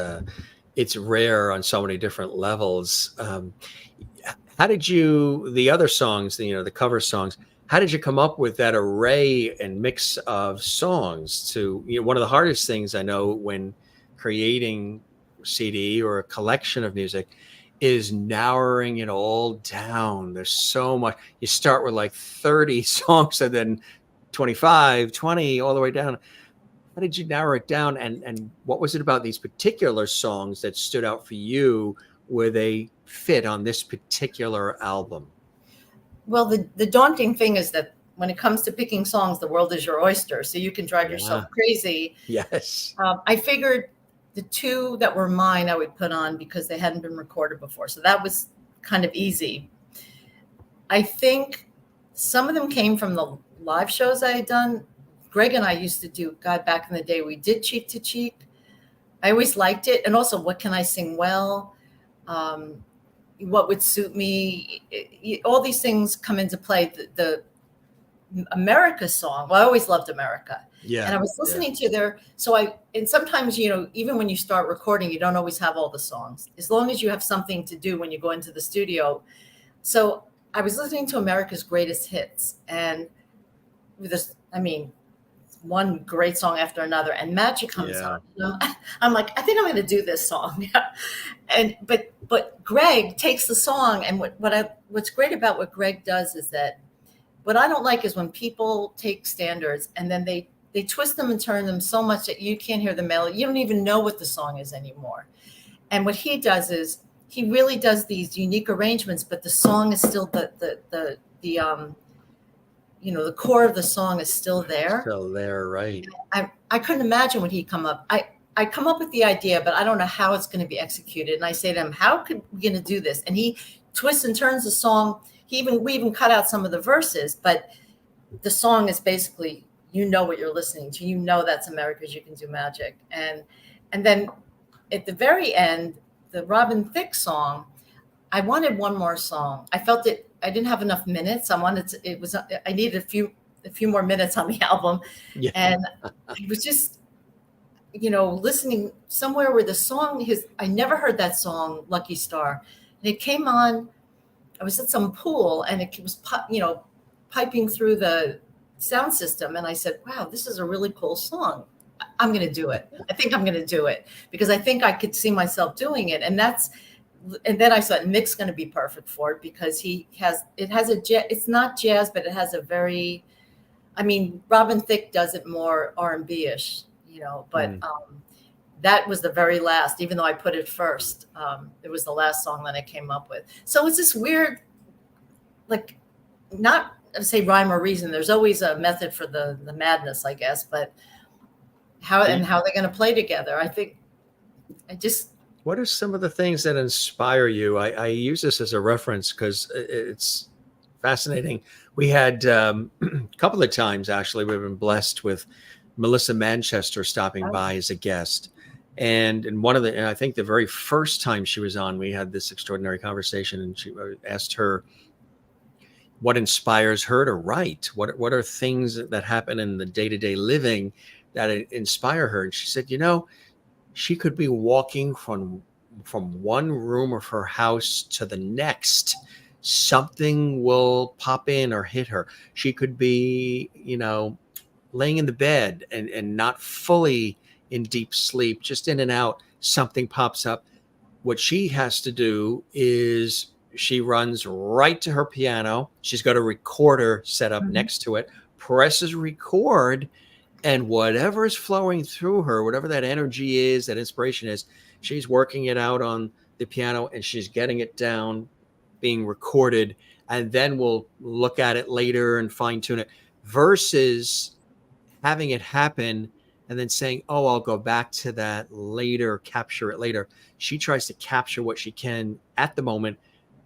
It's rare on so many different levels. How did the other songs, the cover songs, how did you come up with that array and mix of songs one of the hardest things I know when creating CD or a collection of music is narrowing it all down. There's so much. You start with like 30 songs and then 25, 20, all the way down. How did you narrow it down? And what was it about these particular songs that stood out for you where they fit on this particular album? Well, the daunting thing is that when it comes to picking songs, the world is your oyster. So you can drive yourself crazy. Yes. I figured the two that were mine I would put on because they hadn't been recorded before. So that was kind of easy. I think some of them came from the live shows I had done. Greg and I used to do, God, back in the day, we did Cheek to Cheek. I always liked it. And also, What Can I Sing Well? What Would Suit Me? All these things come into play. The America song, well, I always loved America. Yeah. And I was listening to and sometimes, even when you start recording, you don't always have all the songs, as long as you have something to do when you go into the studio. So I was listening to America's Greatest Hits, and one great song after another, and Magic comes on. I'm like, I think I'm going to do this song. But Greg takes the song, and what's great about what Greg does is that what I don't like is when people take standards and then they twist them and turn them so much that you can't hear the melody. You don't even know what the song is anymore. And what he does is he really does these unique arrangements, but the song is still the core of the song is still there. Still there, right. I couldn't imagine when he come up. I come up with the idea, but I don't know how it's going to be executed. And I say to him, how could we going to do this? And he twists and turns the song. We even cut out some of the verses, but the song is basically, what you're listening to. That's America's You Can Do Magic. And then at the very end, the Robin Thicke song, I wanted one more song. I felt that I didn't have enough minutes. I needed a few more minutes on the album. Yeah. And I was just, listening somewhere where the song I never heard that song, Lucky Star. And it came on, I was at some pool and it was, piping through the sound system. And I said, wow, this is a really cool song. I'm going to do it. I think I'm going to do it because I think I could see myself doing it. And then I thought Mick's going to be perfect for it because it's not jazz, but it has a very, Robin Thicke does it more R&B-ish, but that was the very last, even though I put it first. It was the last song that I came up with. So it's this weird, like, not say rhyme or reason. There's always a method for the madness, I guess, but how they're going to play together. I think what are some of the things that inspire you? I use this as a reference because it's fascinating. We had a couple of times, actually, we've been blessed with Melissa Manchester stopping by as a guest. And I think the very first time she was on, we had this extraordinary conversation, and she asked her what inspires her to write. What are things that happen in the day-to-day living that inspire her? And she said, she could be walking from one room of her house to the next. Something will pop in or hit her. She could be, laying in the bed and not fully in deep sleep, just in and out, something pops up. What she has to do is she runs right to her piano. She's got a recorder set up Mhm. next to it, presses record, and whatever is flowing through her, whatever that energy is, that inspiration is, she's working it out on the piano and she's getting it down, being recorded, and then we'll look at it later and fine tune it versus having it happen and then saying, oh, I'll go back to that later, capture it later. She tries to capture what she can at the moment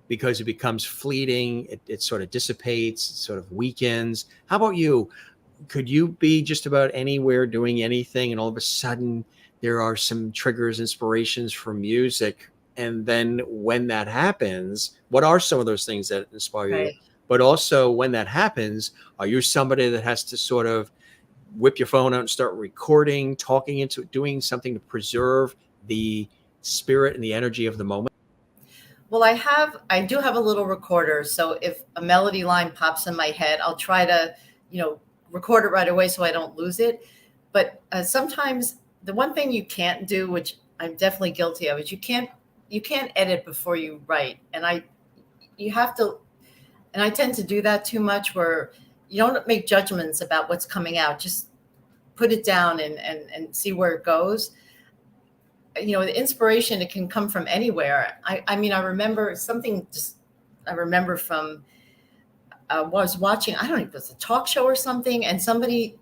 because it becomes fleeting. It sort of dissipates, it sort of weakens. How about you? Could you be just about anywhere doing anything and all of a sudden there are some triggers, inspirations for music? And then when that happens, what are some of those things that inspire you? Right. But also when that happens, are you somebody that has to sort of whip your phone out and start recording, talking into it, doing something to preserve the spirit and the energy of the moment? Well, I do have a little recorder. So if a melody line pops in my head, I'll try to, record it right away so I don't lose it. But sometimes the one thing you can't do, which I'm definitely guilty of, is you can't edit before you write. You have to, and I tend to do that too much where you don't make judgments about what's coming out. Just put it down and see where it goes. The inspiration, it can come from anywhere. I mean, I remember something just I remember from was watching, I don't know if it was a talk show or something, and somebody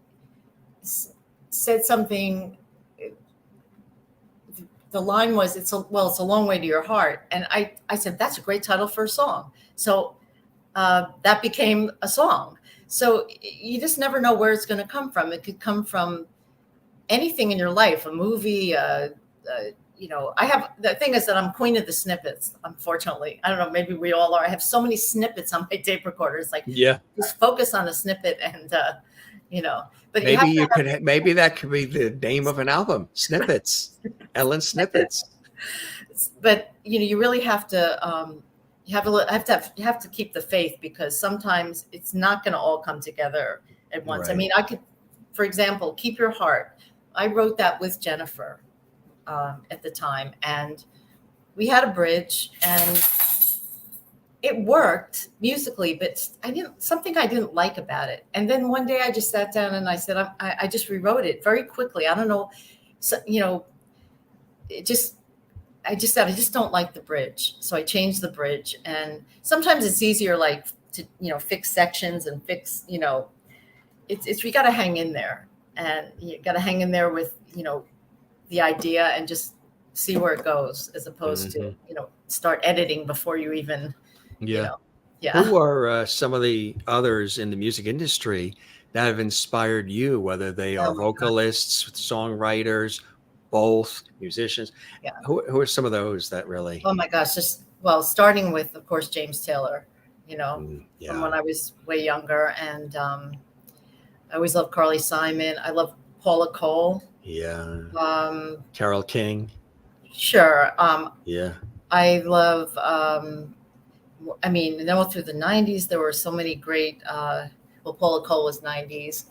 said something. The line was, it's a long way to your heart. And I said, that's a great title for a song. So that became a song. So you just never know where it's going to come from. It could come from anything in your life, a movie, I have, the thing is that I'm queen of the snippets, unfortunately. I don't know, maybe we all are. I have so many snippets on my tape recorder. It's like, Yeah. just focus on a snippet and, but Maybe you could, maybe that could be the name of an album, Snippets, Ellen Snippets. But, you really have to, you have to keep the faith, because sometimes it's not going to all come together at once. Right. I mean, I could, for example, Keep Your Heart. I wrote that with Jennifer at the time, and we had a bridge and it worked musically, but I didn't like about it. And then one day I just sat down and I said, I just rewrote it very quickly. I don't know. So, I just said, I just don't like the bridge. So I changed the bridge, and sometimes it's easier, like to, fix sections and fix, it's, we got to hang in there, and you got to hang in there with, the idea, and just see where it goes, as opposed to, start editing before you even, Yeah. Yeah. Who are some of the others in the music industry that have inspired you, whether they are Oh my God. vocalists, songwriters, both musicians? Yeah. Who are some of those that really? Oh my gosh. Starting with, of course, James Taylor, from Yeah. when I was way younger. And I always loved Carly Simon. I love Paula Cole. Yeah. Um, Carole King. sure. Yeah. I love, I mean, then through the 90s, there were so many great, Paula Cole was 90s.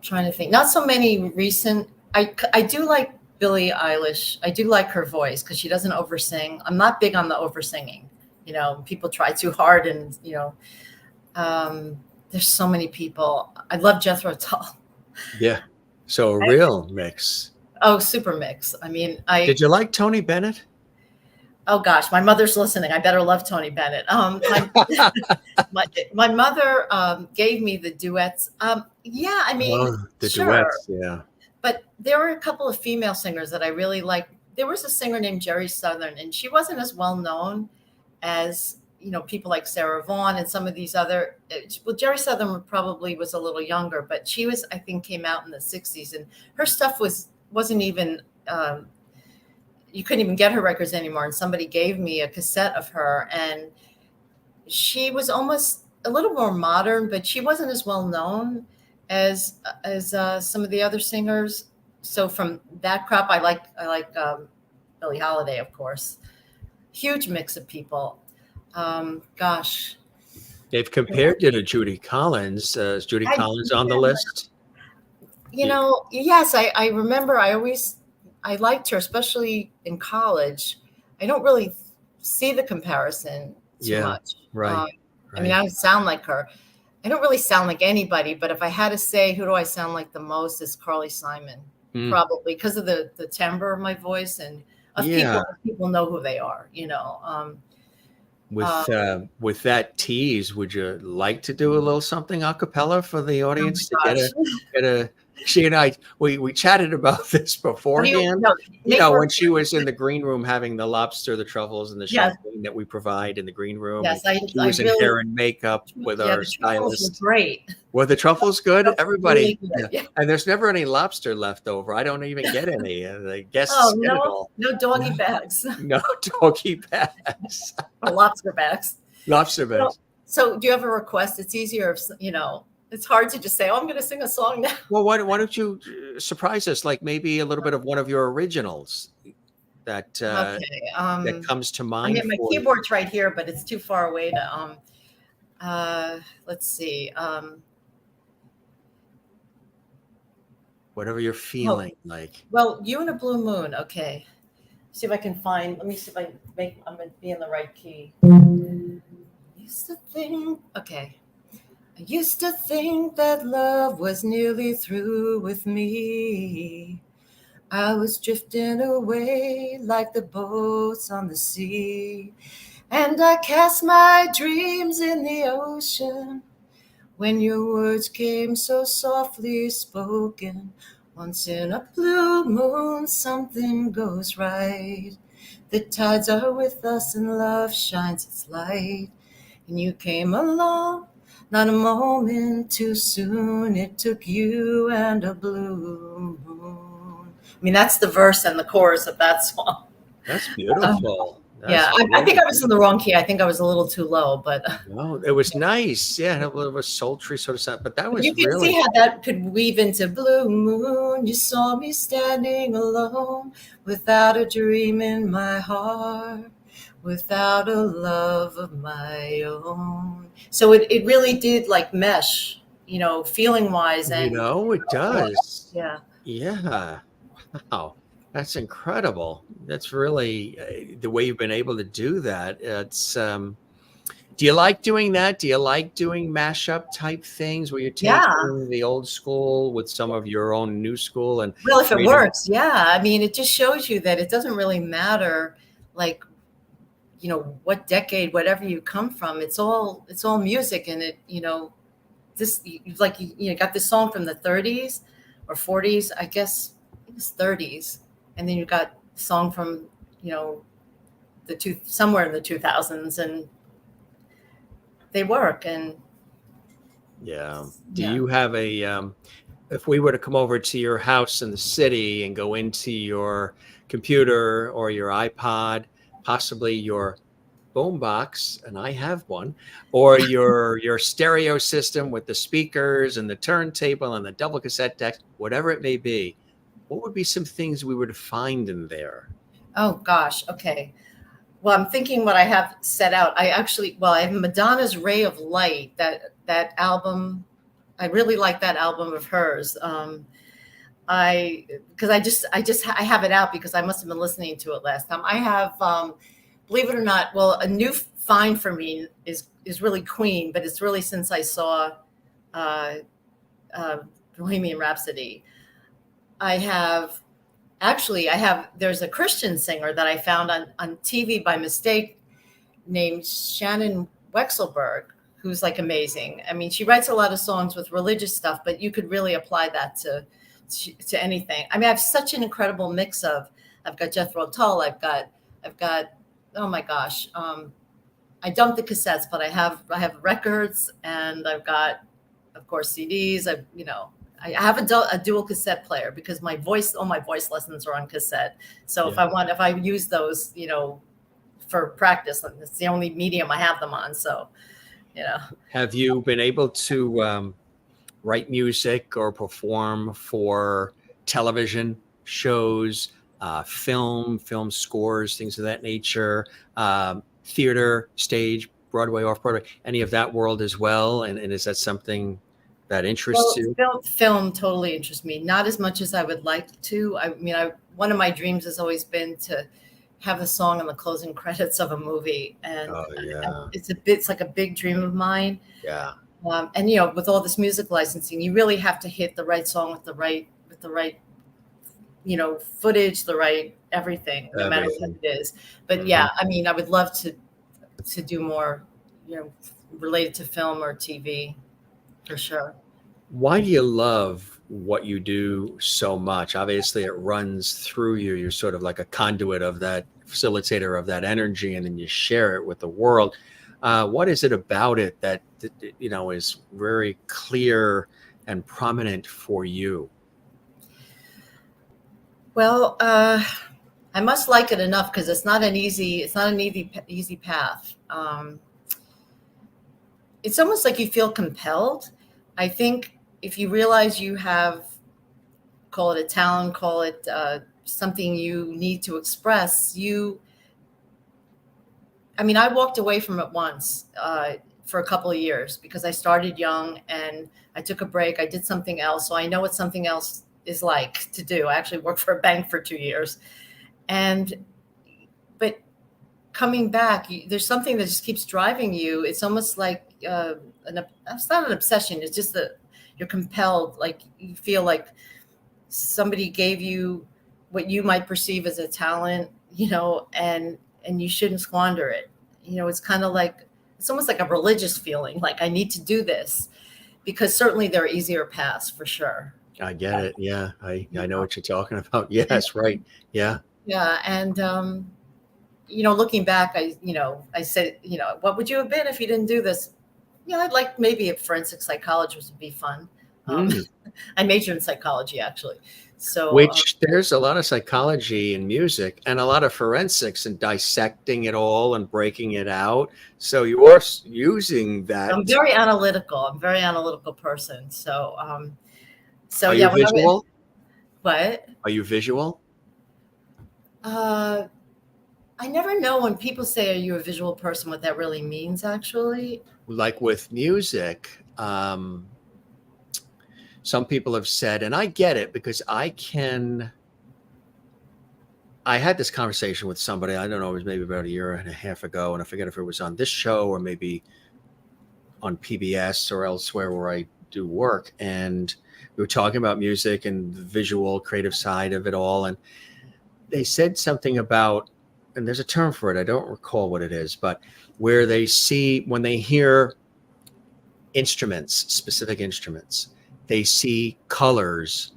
Trying to think, not so many recent. I do like Billie Eilish. I do like her voice because she doesn't oversing. I'm not big on the oversinging. People try too hard, and there's so many people. I love Jethro Tull. Yeah. So a real mix. Oh, super mix. I mean, Did you like Tony Bennett? Oh gosh, my mother's listening. I better love Tony Bennett. My mother gave me the duets. Yeah, I mean, the sure. duets. Yeah. But there were a couple of female singers that I really liked. There was a singer named Jerry Southern, and she wasn't as well known as, people like Sarah Vaughan and some of these other. Well, Jerry Southern probably was a little younger, but she was, I think, came out in the 60s, and her stuff wasn't even. You couldn't even get her records anymore. And somebody gave me a cassette of her, and she was almost a little more modern, but she wasn't as well known as some of the other singers. So from that crop, I like Billie Holiday, of course. Huge mix of people. Gosh, They've compared you to Judy Collins. Is Judy I, Collins on the list? yes, I remember I liked her, especially in college. I don't really see the comparison too Yeah, much. right, I mean, right. I don't sound like her. I don't really sound like anybody, but if I had to say who do I sound like the most, is Carly Simon, Mm. probably because of the timbre of my voice and of Yeah, people know who they are, uh, with that tease, would you like to do a little something a cappella for the oh audience to my gosh. get a she and I we chatted about this What do you beforehand. no, make her When she was in the green room having the lobster, the truffles, and the yes, champagne that we provide in the green room, and yes, I she I was in really hair and makeup with yeah, our the truffles were stylist. great. Were the truffles good? Really Everybody, good. yeah. Yeah. And there's never any lobster left over. I don't even get any. The Oh guests get it no, all. no doggy bags No doggy bags, or lobster bags. lobster So, bags. so do you have a request? It's easier if it's hard to just say, "Oh, I'm going to sing a song now." Well, why don't you surprise us? Like maybe a little bit of one of your originals that Okay. that comes to I mind mean, my for you. keyboard's right here, but it's too far away to. Let's see. Whatever you're Oh, feeling like. well, "You and a Blue Moon." Okay. See if I can find. Let me see if I make. I'm going to be in the right key. Used to think. Okay. I used to think that love was nearly through with me. I was drifting away like the boats on the sea. And I cast my dreams in the ocean when your words came so softly spoken. Once in a blue moon, something goes right. The tides are with us and love shines its light. And you came along, not a moment too soon. It took you and a blue moon. I mean, that's the verse and the chorus of that song. That's Um, beautiful. yeah, That's I think really I was in the wrong key. I think I was a little too low, but no, it was nice. Yeah, it was sultry sort of stuff, but that you was can see really how that could weave into blue moon. You saw me standing alone without a dream in my heart, without a love of my own. So it really did like mesh, feeling wise and it voice. does. Yeah. Yeah. Wow. That's incredible. That's really the way you've been able to do that. It's do you like doing that? Do you like doing mashup type things where you're Yeah. taking the old school with some of your own new school and Well, if it creating? works, yeah. I mean, it just shows you that it doesn't really matter like what decade, whatever you come from. It's all music, and this got this song from the 30s or 40s, I guess. I think it's 30s, and then you got a song from you know somewhere in the 2000s, and they work. And Yeah. Do yeah, you have a if we were to come over to your house in the city and go into your computer or your iPod, possibly your boombox, and I have one, or your stereo system with the speakers and the turntable and the double cassette decks, whatever it may be, what would be some things we would find in there? oh gosh, okay. Well, I'm thinking what I have set out. I have Madonna's Ray of Light. That album, I really like that album of hers. I because I have it out because I must have been listening to it last time. I have, believe it or not, well, a new find for me is really Queen, but it's really since I saw uh, uh, Bohemian Rhapsody. I have there's a Christian singer that I found on TV by mistake named Shannon Wexelberg, who's like amazing. I mean, she writes a lot of songs with religious stuff, but you could really apply that to anything. I mean, I have such an incredible mix of. I've got Jethro Tull. I've got. Oh my gosh. I dumped the cassettes, but I have records, and I've got, of course, CDs. I have a dual cassette player because all my voice lessons are on cassette. So Yeah. if I use those, for practice, it's the only medium I have them on. So, you know, Have you been able to write music or perform for television shows, film scores, things of that nature, theater, stage? Broadway, off Broadway, any of that world as well? And is that something that interests Well, you? film totally interests me. Not as much as I would like to. I mean, one of my dreams has always been to have a song in the closing credits of a movie, and Oh yeah, it's like a big dream of mine. yeah. And with all this music licensing, you really have to hit the right song with the right footage, the right everything, no matter what Everything. it is. But Mhm. yeah, I mean, I would love to do more, related to film or TV for sure. Why do you love what you do so much? Obviously, it runs through you. You're sort of like a conduit of that, facilitator of that energy, and then you share it with the world. What is it about it that is very clear and prominent for you? Well, I must like it enough because it's not an easy path. It's almost like you feel compelled. I think if you realize you have, call it a talent, call it something you need to express, I mean, I walked away from it once for a couple of years because I started young and I took a break. I did something else. So I know what something else is like to do. I actually worked for a bank for 2 years. But coming back, there's something that just keeps driving you. It's almost like it's not an obsession. It's just that you're compelled. Like you feel like somebody gave you what you might perceive as a talent, and you shouldn't squander it. It's kind of like, it's almost like a religious feeling. Like I need to do this because certainly there are easier paths for sure. I get it. Yeah, I know Yeah. what you're talking about. Yes, right. Yeah. Yeah. And, looking back, I said, what would you have been if you didn't do this? I'd like maybe a forensic psychologist would be fun. Um, Mm. I majored in psychology actually. So, Which there's a lot of psychology in music and a lot of forensics and dissecting it all and breaking it out. So you're using that. I'm very analytical. I'm a very analytical person. So Are yeah, you visual? what? Are you visual? Uh, I never know when people say, "Are you a visual person?" What that really means, actually. Like with music, some people have said, and I get it because I had this conversation with somebody, I don't know, it was maybe about a year and a half ago, and I forget if it was on this show or maybe on PBS or elsewhere where I do work. And we were talking about music and the visual, creative side of it all. And they said something about, and there's a term for it, I don't recall what it is, but where they see, when they hear instruments, specific instruments, they see colors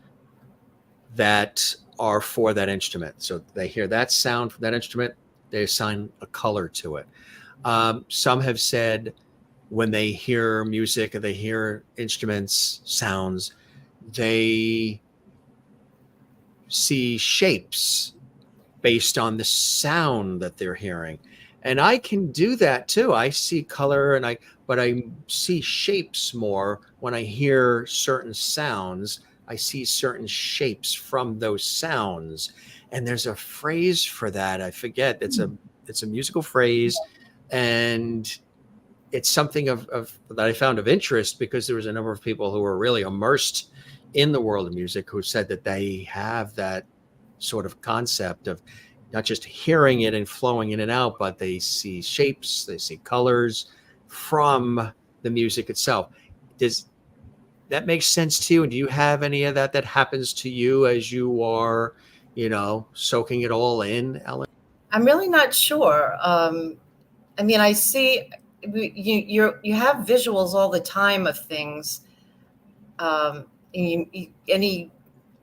that are for that instrument. So they hear that sound from that instrument, they assign a color to it. Some have said when they hear music or they hear instruments, sounds, they see shapes based on the sound that they're hearing. And I can do that too. I see color but I see shapes more when I hear certain sounds. I see certain shapes from those sounds. And there's a phrase for that. I forget. It's a musical phrase, and it's something of that I found of interest because there was a number of people who were really immersed in the world of music who said that they have that sort of concept of not just hearing it and flowing in and out, but they see shapes, they see colors from the music itself. Does that make sense to you? And do you have any of that happens to you as you are, soaking it all in, Ellen? I'm really not sure. I mean, I see you have visuals all the time of things. Any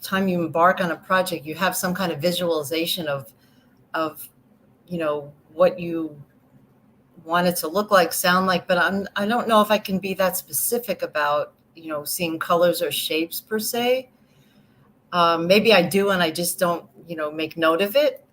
time you embark on a project, you have some kind of visualization of what you want it to look like, sound like. But I don't know if I can be that specific about seeing colors or shapes per se. Maybe I do, and I just don't make note of it.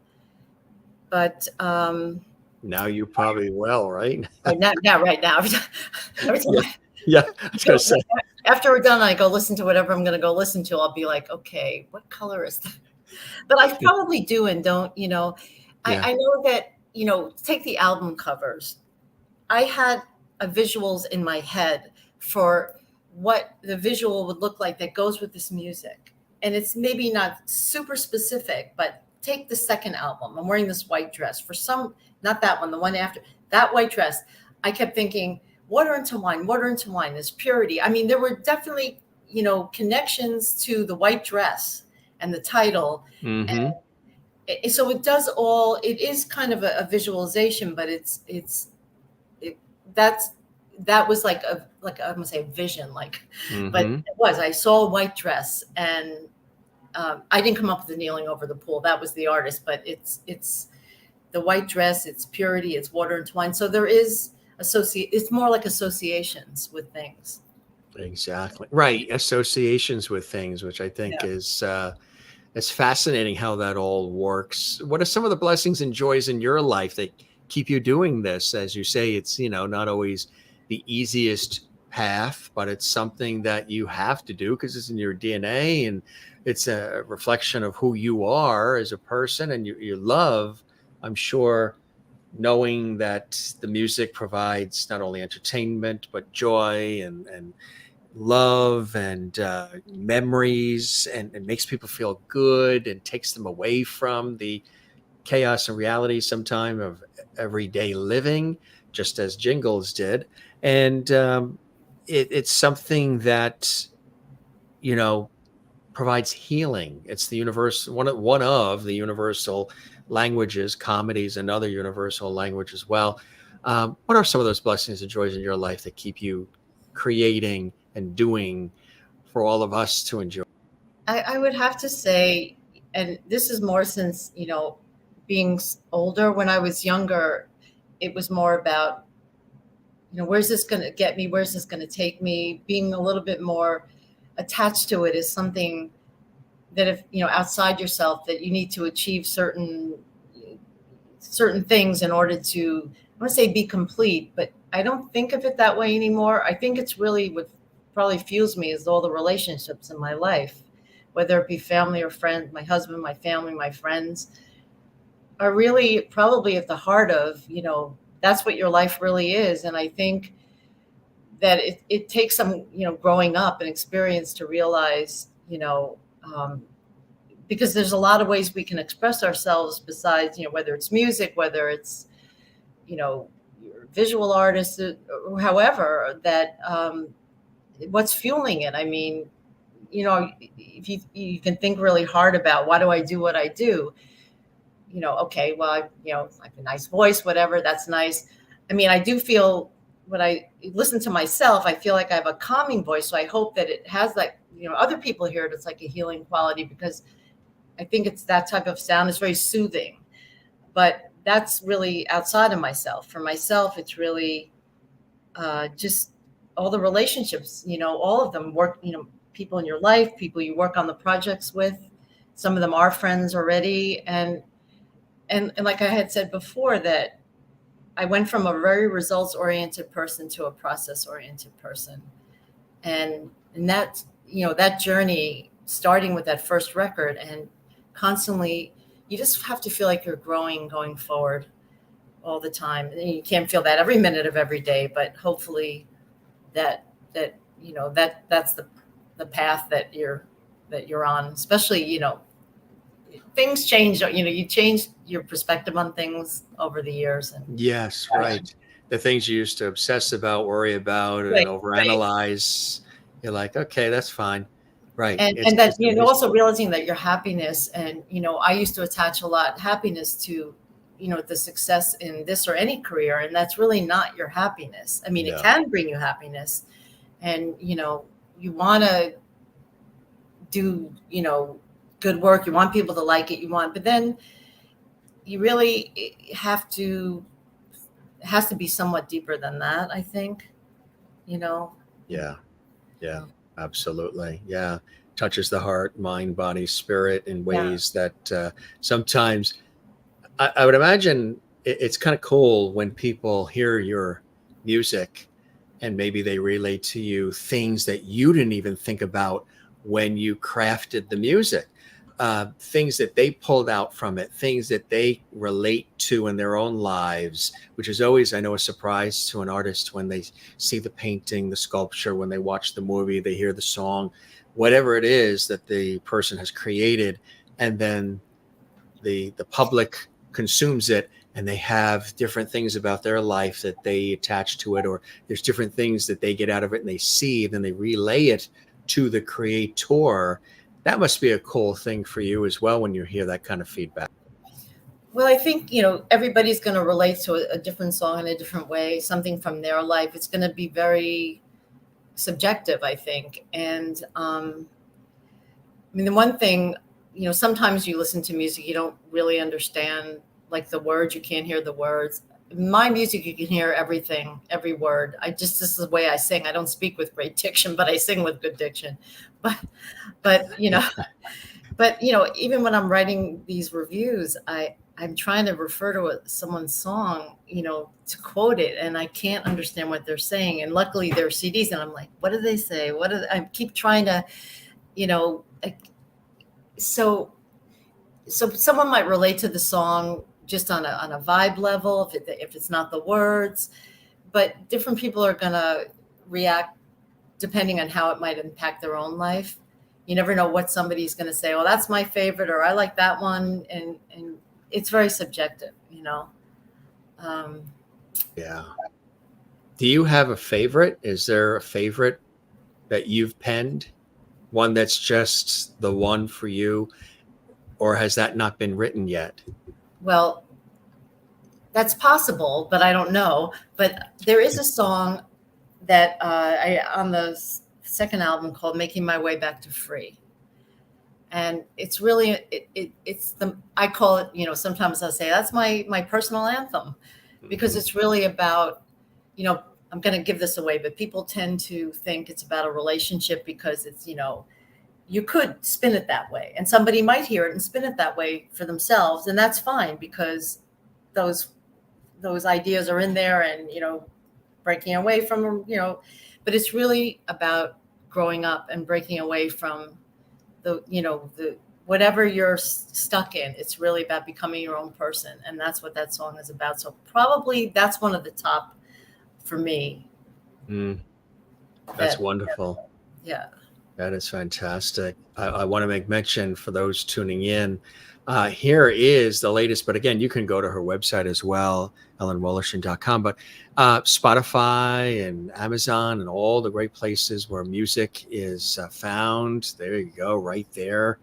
But Now you probably will, right? right now, yeah, right now, every time Yeah. Yeah. I was going to say. after we're done, I go listen to whatever I'm going to go listen to. I'll be like, okay, what color is that? But I probably do and don't. Yeah. I know that take the album covers. I had visuals in my head for what the visual would look like that goes with this music. And it's maybe not super specific, but take the second album. I'm wearing this white dress for some, not that one, the one after that white dress. I kept thinking, water into wine, this purity. I mean, there were definitely, connections to the white dress and the title. Mm-hmm. So it does all, it is kind of a visualization, but that was like I'm gonna say a vision, but Mm-hmm. I saw a white dress, and I didn't come up with the kneeling over the pool. That was the artist, but it's the white dress, it's purity, it's water and wine. So there is it's more like associations with things. Exactly. Right. Associations with things, which I think Yeah. is it's fascinating how that all works. What are some of the blessings and joys in your life that keep you doing this? As you say, it's, not always the easiest path, but it's something that you have to do because it's in your DNA and it's a reflection of who you are as a person and you love, I'm sure, knowing that the music provides not only entertainment, but joy and love and memories and makes people feel good and takes them away from the chaos and reality sometime of everyday living, just as jingles did. And it's something that, you know, provides healing. It's the universe, one of the universal languages, comedies, and other universal language as well. What are some of those blessings and joys in your life that keep you creating and doing for all of us to enjoy? I would have to say, and this is more since, being older. When I was younger, it was more about, where's this going to get me? Where's this going to take me? Being a little bit more attached to it is something that, if, outside yourself, that you need to achieve certain things in order to, I want to say, be complete, but I don't think of it that way anymore. I think it's really what probably fuels me is all the relationships in my life, whether it be family or friends. My husband, my family, my friends are really probably at the heart of, that's what your life really is. And I think that it takes some, growing up and experience to realize, because there's a lot of ways we can express ourselves besides, whether it's music, whether it's, you're a visual artist, or however, that what's fueling it. I mean, if you can think really hard about, why do I do what I do? Okay, well, I have a nice voice, whatever, that's nice. I mean, I do feel, when I listen to myself, I feel like I have a calming voice. So I hope that it has that, other people hear it, it's like a healing quality, because I think it's that type of sound is very soothing. But that's really outside of myself. For myself, it's really just all the relationships, all of them work, people in your life, people you work on the projects with. Some of them are friends already. And like I had said before, that I went from a very results oriented person to a process oriented person. And that, that journey, starting with that first record, and constantly, you just have to feel like you're growing going forward all the time. And you can't feel that every minute of every day, but hopefully that's the path that you're on, especially, things change, you change your perspective on things over the years. And Yes, right. The things you used to obsess about, worry about, and right, right. overanalyze, you're like, okay, that's fine. Right. It's And that, just a also visual. realizing that your happiness, and, I used to attach a lot happiness to, the success in this or any career. And that's really not your happiness. I mean, it No. can bring you happiness, and, you want to do, good work. You want people to like it. But then you really have to, it has to be somewhat deeper than that, I think, you know. Yeah. Yeah. Yeah. Absolutely. Yeah. Touches the heart, mind, body, spirit in Yeah. ways that sometimes I would imagine it's kind of cool when people hear your music and maybe they relate to you things that you didn't even think about when you crafted the music. things that they pulled out from it, things that they relate to in their own lives, which is always, I know, a surprise to an artist when they see the painting, the sculpture, when they watch the movie, they hear the song, whatever it is that the person has created, and then the public consumes it, and they have different things about their life that they attach to it, or there's different things that they get out of it and they see, then they relay it to the creator. That must be a cool thing for you as well when you hear that kind of feedback. Well, I think, everybody's going to relate to a different song in a different way, something from their life. It's going to be very subjective, I think. And the one thing, sometimes you listen to music, you don't really understand like the words, you can't hear the words. My music, you can hear everything, every word. This is the way I sing. I don't speak with great diction, but I sing with good diction. But even when I'm writing these reviews, I'm trying to refer to someone's song, to quote it, and I can't understand what they're saying. And luckily there are CDs, and I'm like, what do they say? I keep trying to, so someone might relate to the song just on a vibe level, if it's not the words, but different people are going to react depending on how it might impact their own life. You never know what somebody's going to say. Well, that's my favorite, or I like that one. And it's very subjective, Yeah. Do you have a favorite? Is there a favorite that you've penned? One that's just the one for you? Or has that not been written yet? Well, that's possible, but I don't know. But there is a song that on the second album called "Making My Way Back to Free," and it's really I call it, sometimes I'll say that's my personal anthem, because it's really about, I'm going to give this away, but people tend to think it's about a relationship because it's, you could spin it that way, and somebody might hear it and spin it that way for themselves, and that's fine, because those ideas are in there, and breaking away from them, but it's really about growing up and breaking away from the whatever you're stuck in. It's really about becoming your own person, and that's what that song is about. So probably that's one of the top for me. That's wonderful. Yeah. That is fantastic. I want to make mention for those tuning in. Here is the latest, but again, you can go to her website as well, ellenwoloshin.com. But Spotify and Amazon and all the great places where music is found. There you go, right there.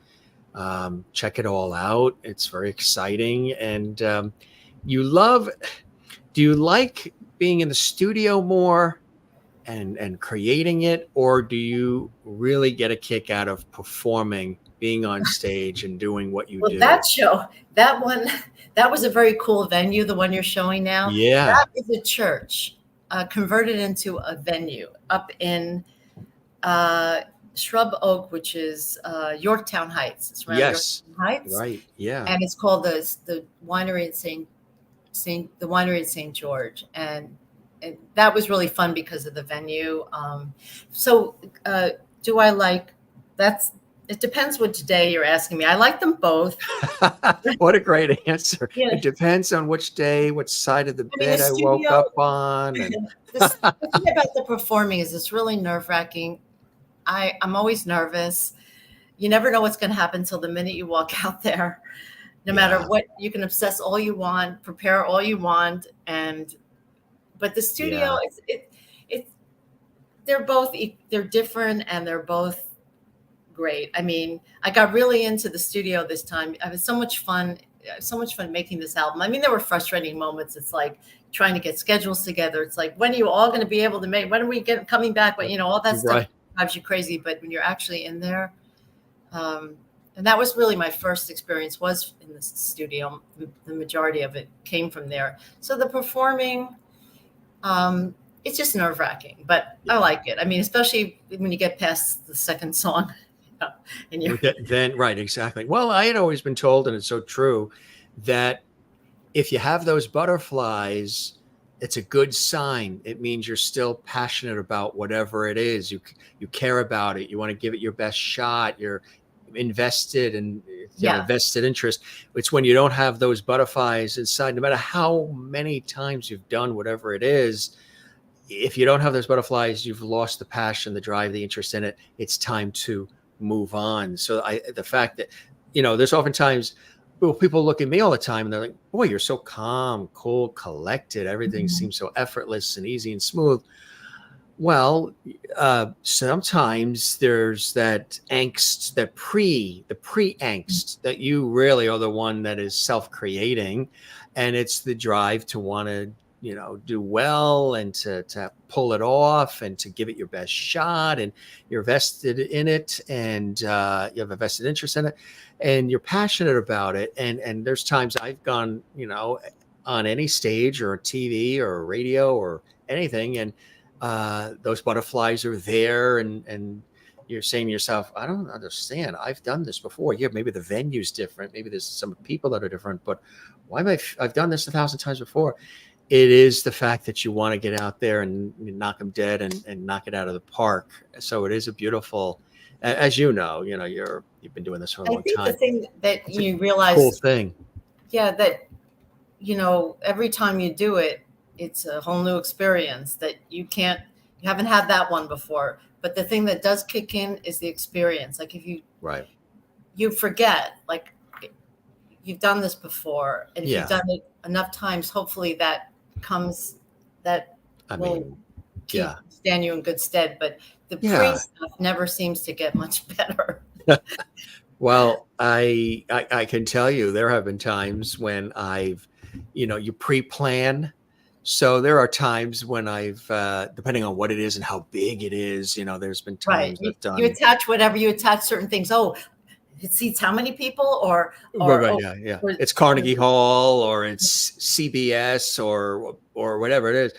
Check it all out. It's very exciting. And do you like being in the studio more and creating it, or do you really get a kick out of performing, being on stage and doing what you do? That show, that one, that was a very cool venue, the one you're showing now. Yeah. That is a church converted into a venue up in Shrub Oak, which is Yorktown Heights. It's around Yorktown Heights. Right. Yeah. And it's called the winery at the winery at St. George. And that was really fun because of the venue. Do I like it depends which day you're asking me. I like them both. What a great answer. Yeah. It depends on which day, which side of the bed I woke up on. And the thing about the performing is it's really nerve-wracking. I'm always nervous. You never know what's going to happen until the minute you walk out there. No matter what, you can obsess all you want, prepare all you want, but the studio, they're different, and they're both great. I mean, I got really into the studio this time. I had so much fun making this album. I mean, there were frustrating moments. It's like trying to get schedules together. It's like, when are you all going to be able to make? When are we coming back? But all that stuff drives you crazy. But when you're actually in there, and that was really my first experience, was in the studio. The majority of it came from there. So the performing, it's just nerve-wracking, but I like it. I mean, especially when you get past the second song. And then, right, exactly. Well, I had always been told, and it's so true, that if you have those butterflies, it's a good sign. It means you're still passionate about whatever it is. You care about it. You want to give it your best shot. You're invested and invested interest. It's when you don't have those butterflies inside, no matter how many times you've done whatever it is. If you don't have those butterflies, you've lost the passion, the drive, the interest in it. It's time to move on. So the fact that, there's oftentimes people look at me all the time and they're like, boy, you're so calm, cool, collected. Everything seems so effortless and easy and smooth. Well, sometimes there's that angst, the pre-angst that you really are the one that is self-creating. And it's the drive to want to, do well and to pull it off and to give it your best shot. And you're vested in it and you have a vested interest in it and you're passionate about it. And there's times I've gone, on any stage or TV or radio or anything. And those butterflies are there and you're saying to yourself, I don't understand. I've done this before. Yeah, maybe the venue's different. Maybe there's some people that are different, but why am I've done this 1,000 times before. It is the fact that you want to get out there and knock them dead and knock it out of the park. So it is a beautiful, as you've been doing this for a long time. The thing that you realize, cool thing. Yeah, that, every time you do it, it's a whole new experience that you haven't had that one before. But the thing that does kick in is the experience. Like if you forget, like you've done this before, and if you've done it enough times, hopefully that will stand you in good stead. But the pre stuff never seems to get much better. Well, I can tell you there have been times when I've, you pre-plan. So there are times when I've, depending on what it is and how big it is, there's been times I've done. You attach whatever you attach certain things. Oh, it seats how many people or it's Carnegie Hall or it's CBS or whatever it is.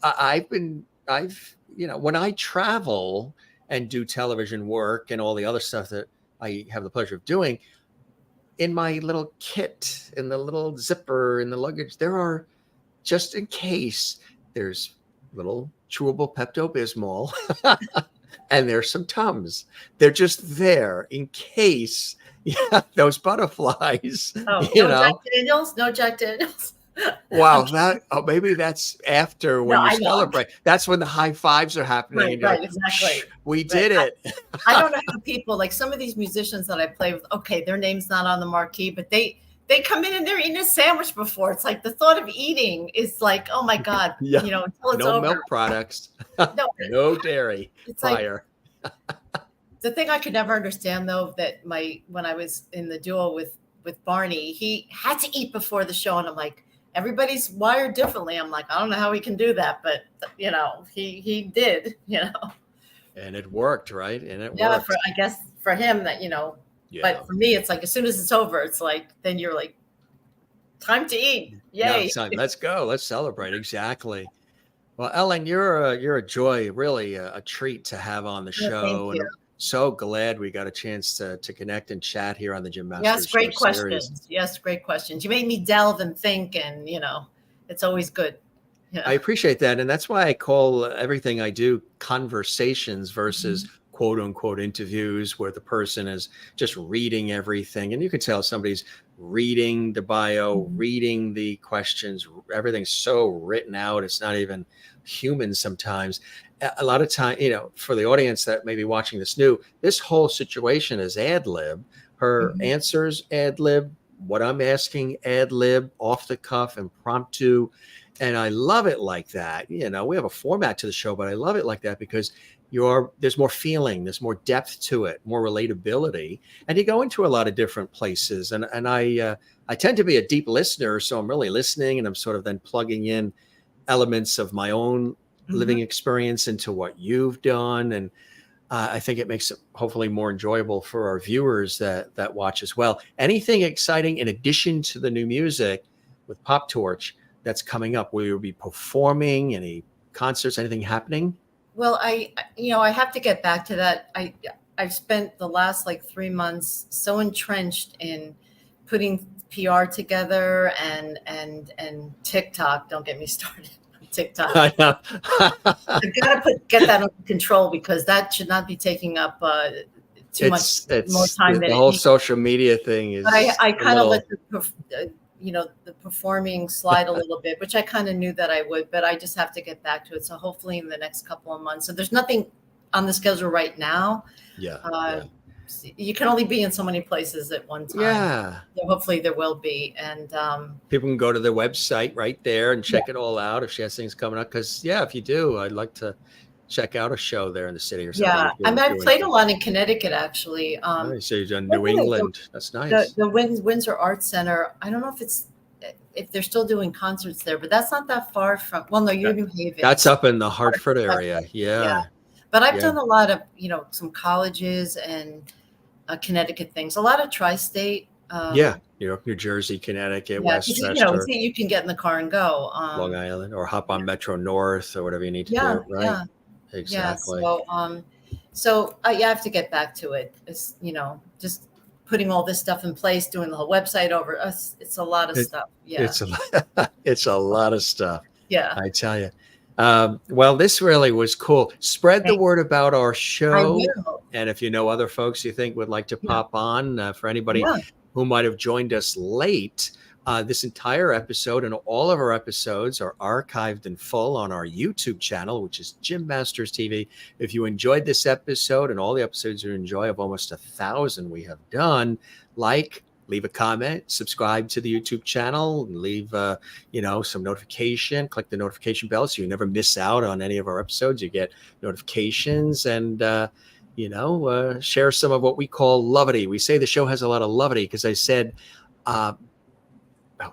I've when I travel and do television work and all the other stuff that I have the pleasure of doing, in my little kit, in the little zipper, in the luggage, there are, just in case, there's little chewable Pepto-Bismol and there's some Tums. They're just there in case those butterflies. Oh, Jack Daniels? No Jack Daniels. Wow, maybe that's after when you celebrate. That's when the high fives are happening. Right, exactly. We did it. I don't know how people, like some of these musicians that I play with, okay, their name's not on the marquee, but they come in and they're eating a sandwich before. It's like the thought of eating is like, oh my God, until it's over. No milk products, no dairy prior. Like, the thing I could never understand though, that when I was in the duo with Barney, he had to eat before the show. And I'm like, everybody's wired differently. I'm like, I don't know how he can do that, but he did, And it worked, right? And it worked. I guess for him that, but for me, it's like, as soon as it's over, it's like, then you're like, time to eat. Yay. No, let's go. Let's celebrate. Exactly. Well, Ellen, you're a joy, really a treat to have on the show. Thank you. So glad we got a chance to connect and chat here on the Jim Masters Yes, great Show questions. series. Yes, great questions. You made me delve and think, and it's always good. I appreciate that, and that's why I call everything I do conversations versus quote unquote interviews, where the person is just reading everything, and you can tell somebody's reading the bio, reading the questions. Everything's so written out; it's not even human sometimes. A lot of time, for the audience that may be watching this whole situation is ad lib. Her answers ad lib, what I'm asking ad lib, off the cuff, impromptu. And I love it like that. We have a format to the show, but I love it like that because there's more feeling, there's more depth to it, more relatability. And you go into a lot of different places. And I tend to be a deep listener, so I'm really listening and I'm sort of then plugging in elements of my own living experience into what you've done. And I think it makes it hopefully more enjoyable for our viewers that watch as well. Anything exciting in addition to the new music with Pop Torch that's coming up? Will you be performing? Any concerts, anything happening? Well, I have to get back to that. I've spent the last 3 months so entrenched in putting PR together and TikTok. Don't get me started. TikTok. I know. I've got to get that under control because that should not be taking up too much more time than the it whole needs. social media thing is. But I kind of let little, the performing slide a little bit, which I kind of knew that I would, but I just have to get back to it. So hopefully in the next couple of months. So there's nothing on the schedule right now. yeah. You can only be in so many places at one time. Yeah. So hopefully there will be. And people can go to their website right there and check it all out if she has things coming up. Because if you do, I'd like to check out a show there in the city or something. yeah, I mean, I've played a lot in Connecticut actually. Nice. So you've done New England. That's nice. The Windsor Arts Center. I don't know if they're still doing concerts there, but that's not that far from. Well, no, you're New Haven. That's up in the Hartford area. Yeah. But I've done a lot of some colleges and Connecticut things. A lot of tri-state. New York, New Jersey, Connecticut, Westchester. You can get in the car and go. Long Island, or hop on Metro North, or whatever you need to do. Right. Yeah. Exactly. Yeah. So I have to get back to it. It's just putting all this stuff in place, doing the whole website over. It's a lot of stuff. Yeah. It's a lot of stuff. Yeah. I tell you. Well, this really was cool. Spread the word about our show. And if you know other folks you think would like to pop on, for anybody who might have joined us late, this entire episode and all of our episodes are archived in full on our YouTube channel, which is Jim Masters TV. If you enjoyed this episode and all the episodes you enjoy of almost 1,000 we have done, leave a comment, subscribe to the YouTube channel, leave some notification, click the notification bell so you never miss out on any of our episodes. You get notifications and share some of what we call levity. We say the show has a lot of levity because I said about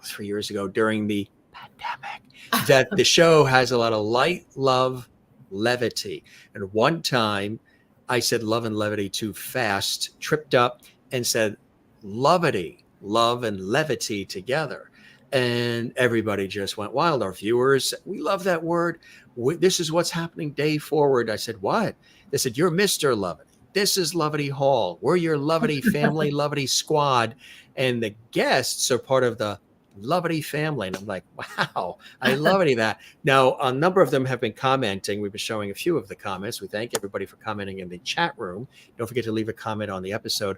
3 years ago during the pandemic that the show has a lot of light, love, levity. And one time I said love and levity too fast, tripped up and said levity, love and levity together. And everybody just went wild. Our viewers, we love that word. This is what's happening day forward. I said, what? They said, you're Mr. Levity. This is Levity Hall. We're your Levity family, Levity squad. And the guests are part of the Levity family. And I'm like, wow, I levity that. Now, a number of them have been commenting. We've been showing a few of the comments. We thank everybody for commenting in the chat room. Don't forget to leave a comment on the episode.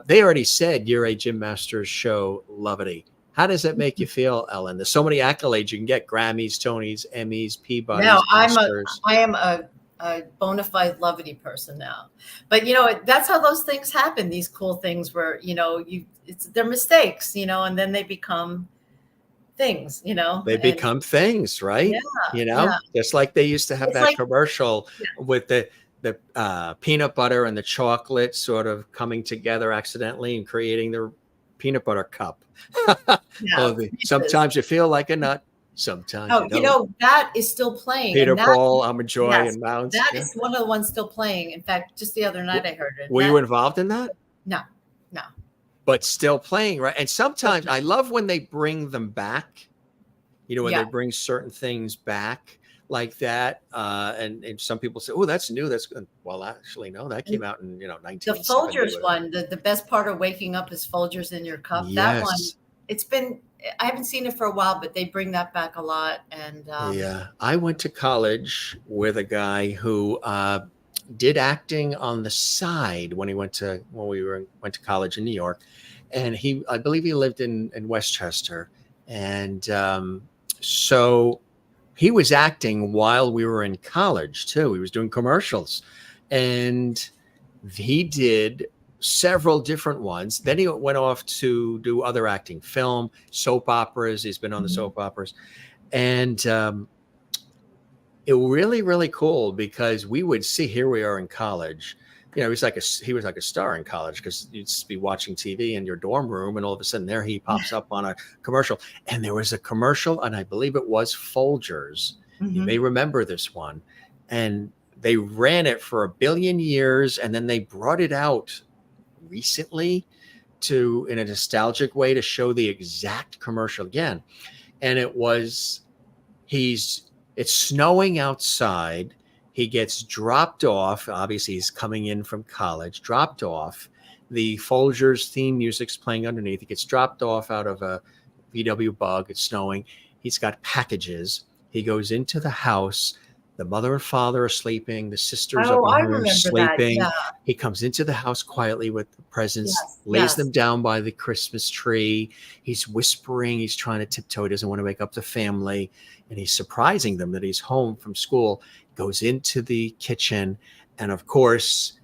They already said you're a Jim Masters show levity. How does that make you feel, Ellen? There's so many accolades you can get: Grammys, Tonys, Emmys, Peabodys. Now I am a bona fide levity person now. But that's how those things happen. These cool things where they're mistakes, and then they become things. They become things, right? Just like they used to have commercial with the peanut butter and the chocolate sort of coming together accidentally and creating the peanut butter cup. Sometimes you feel like a nut. Sometimes that is still playing. Peter Paul, I'm a joy and Mounds. That is one of the ones still playing. In fact, just the other night I heard it. Were you involved in that? No. But still playing, right? And sometimes I love when they bring them back. When they bring certain things back like that. And some people say, oh, that's new. That's good. Well, actually, no, that came out in 1970. The Folgers one, the best part of waking up is Folgers in your cup. Yes. That one, I haven't seen it for a while, but they bring that back a lot. And I went to college with a guy who did acting on the side when we went to college in New York, and I believe he lived in Westchester, and so he was acting while we were in college too. He was doing commercials, and he did several different ones. Then he went off to do other acting, film, soap operas. He's been on the soap operas. And it really, really cool because we would see, here we are in college. He was like a star in college because you'd just be watching TV in your dorm room and all of a sudden there he pops up on a commercial. And there was a commercial, and I believe it was Folgers. You may remember this one. And they ran it for 1 billion years, and then they brought it out recently in a nostalgic way to show the exact commercial again. And it's snowing outside. He gets dropped off. Obviously he's coming in from college, dropped off. The Folgers theme music's playing underneath. He gets dropped off out of a VW Bug. It's snowing. He's got packages. He goes into the house. The mother and father are sleeping. The sister's up Oh, in I her room remember that. sleeping. Yeah. He comes into the house quietly with the presents, Yes. lays Yes. them down by the Christmas tree. He's whispering. He's trying to tiptoe. He doesn't want to wake up the family. And he's surprising them that he's home from school, goes into the kitchen, and of course,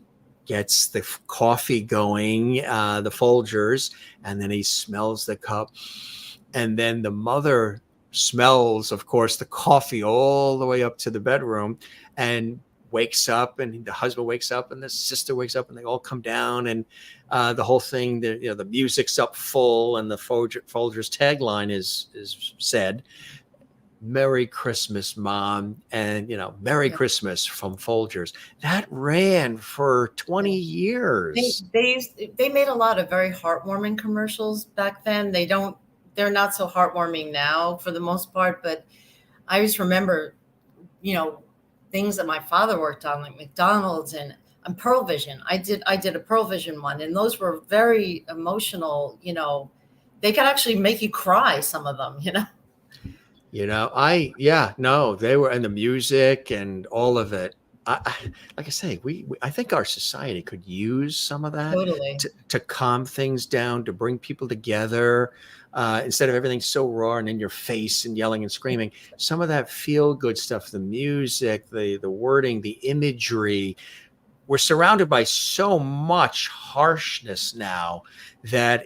gets the coffee going, the Folgers, and then he smells the cup. And then the mother smells, of course, the coffee all the way up to the bedroom and wakes up, and the husband wakes up, and the sister wakes up, and they all come down, and the whole thing, the music's up full, and the Folgers tagline is said, "Merry Christmas, Mom," and "Merry Yeah. Christmas" from Folgers. That ran for 20 Yeah. years. They made a lot of very heartwarming commercials back then. They're not so heartwarming now for the most part, but I always remember, things that my father worked on, like McDonald's and Pearl Vision. I did a Pearl Vision one, and those were very emotional. They could actually make you cry. Some of them. They were, and the music and all of it. Like I say, I think our society could use some of that Totally. to calm things down, to bring people together, instead of everything so raw and in your face and yelling and screaming. Some of that feel good stuff, the music, the wording, the imagery. We're surrounded by so much harshness now that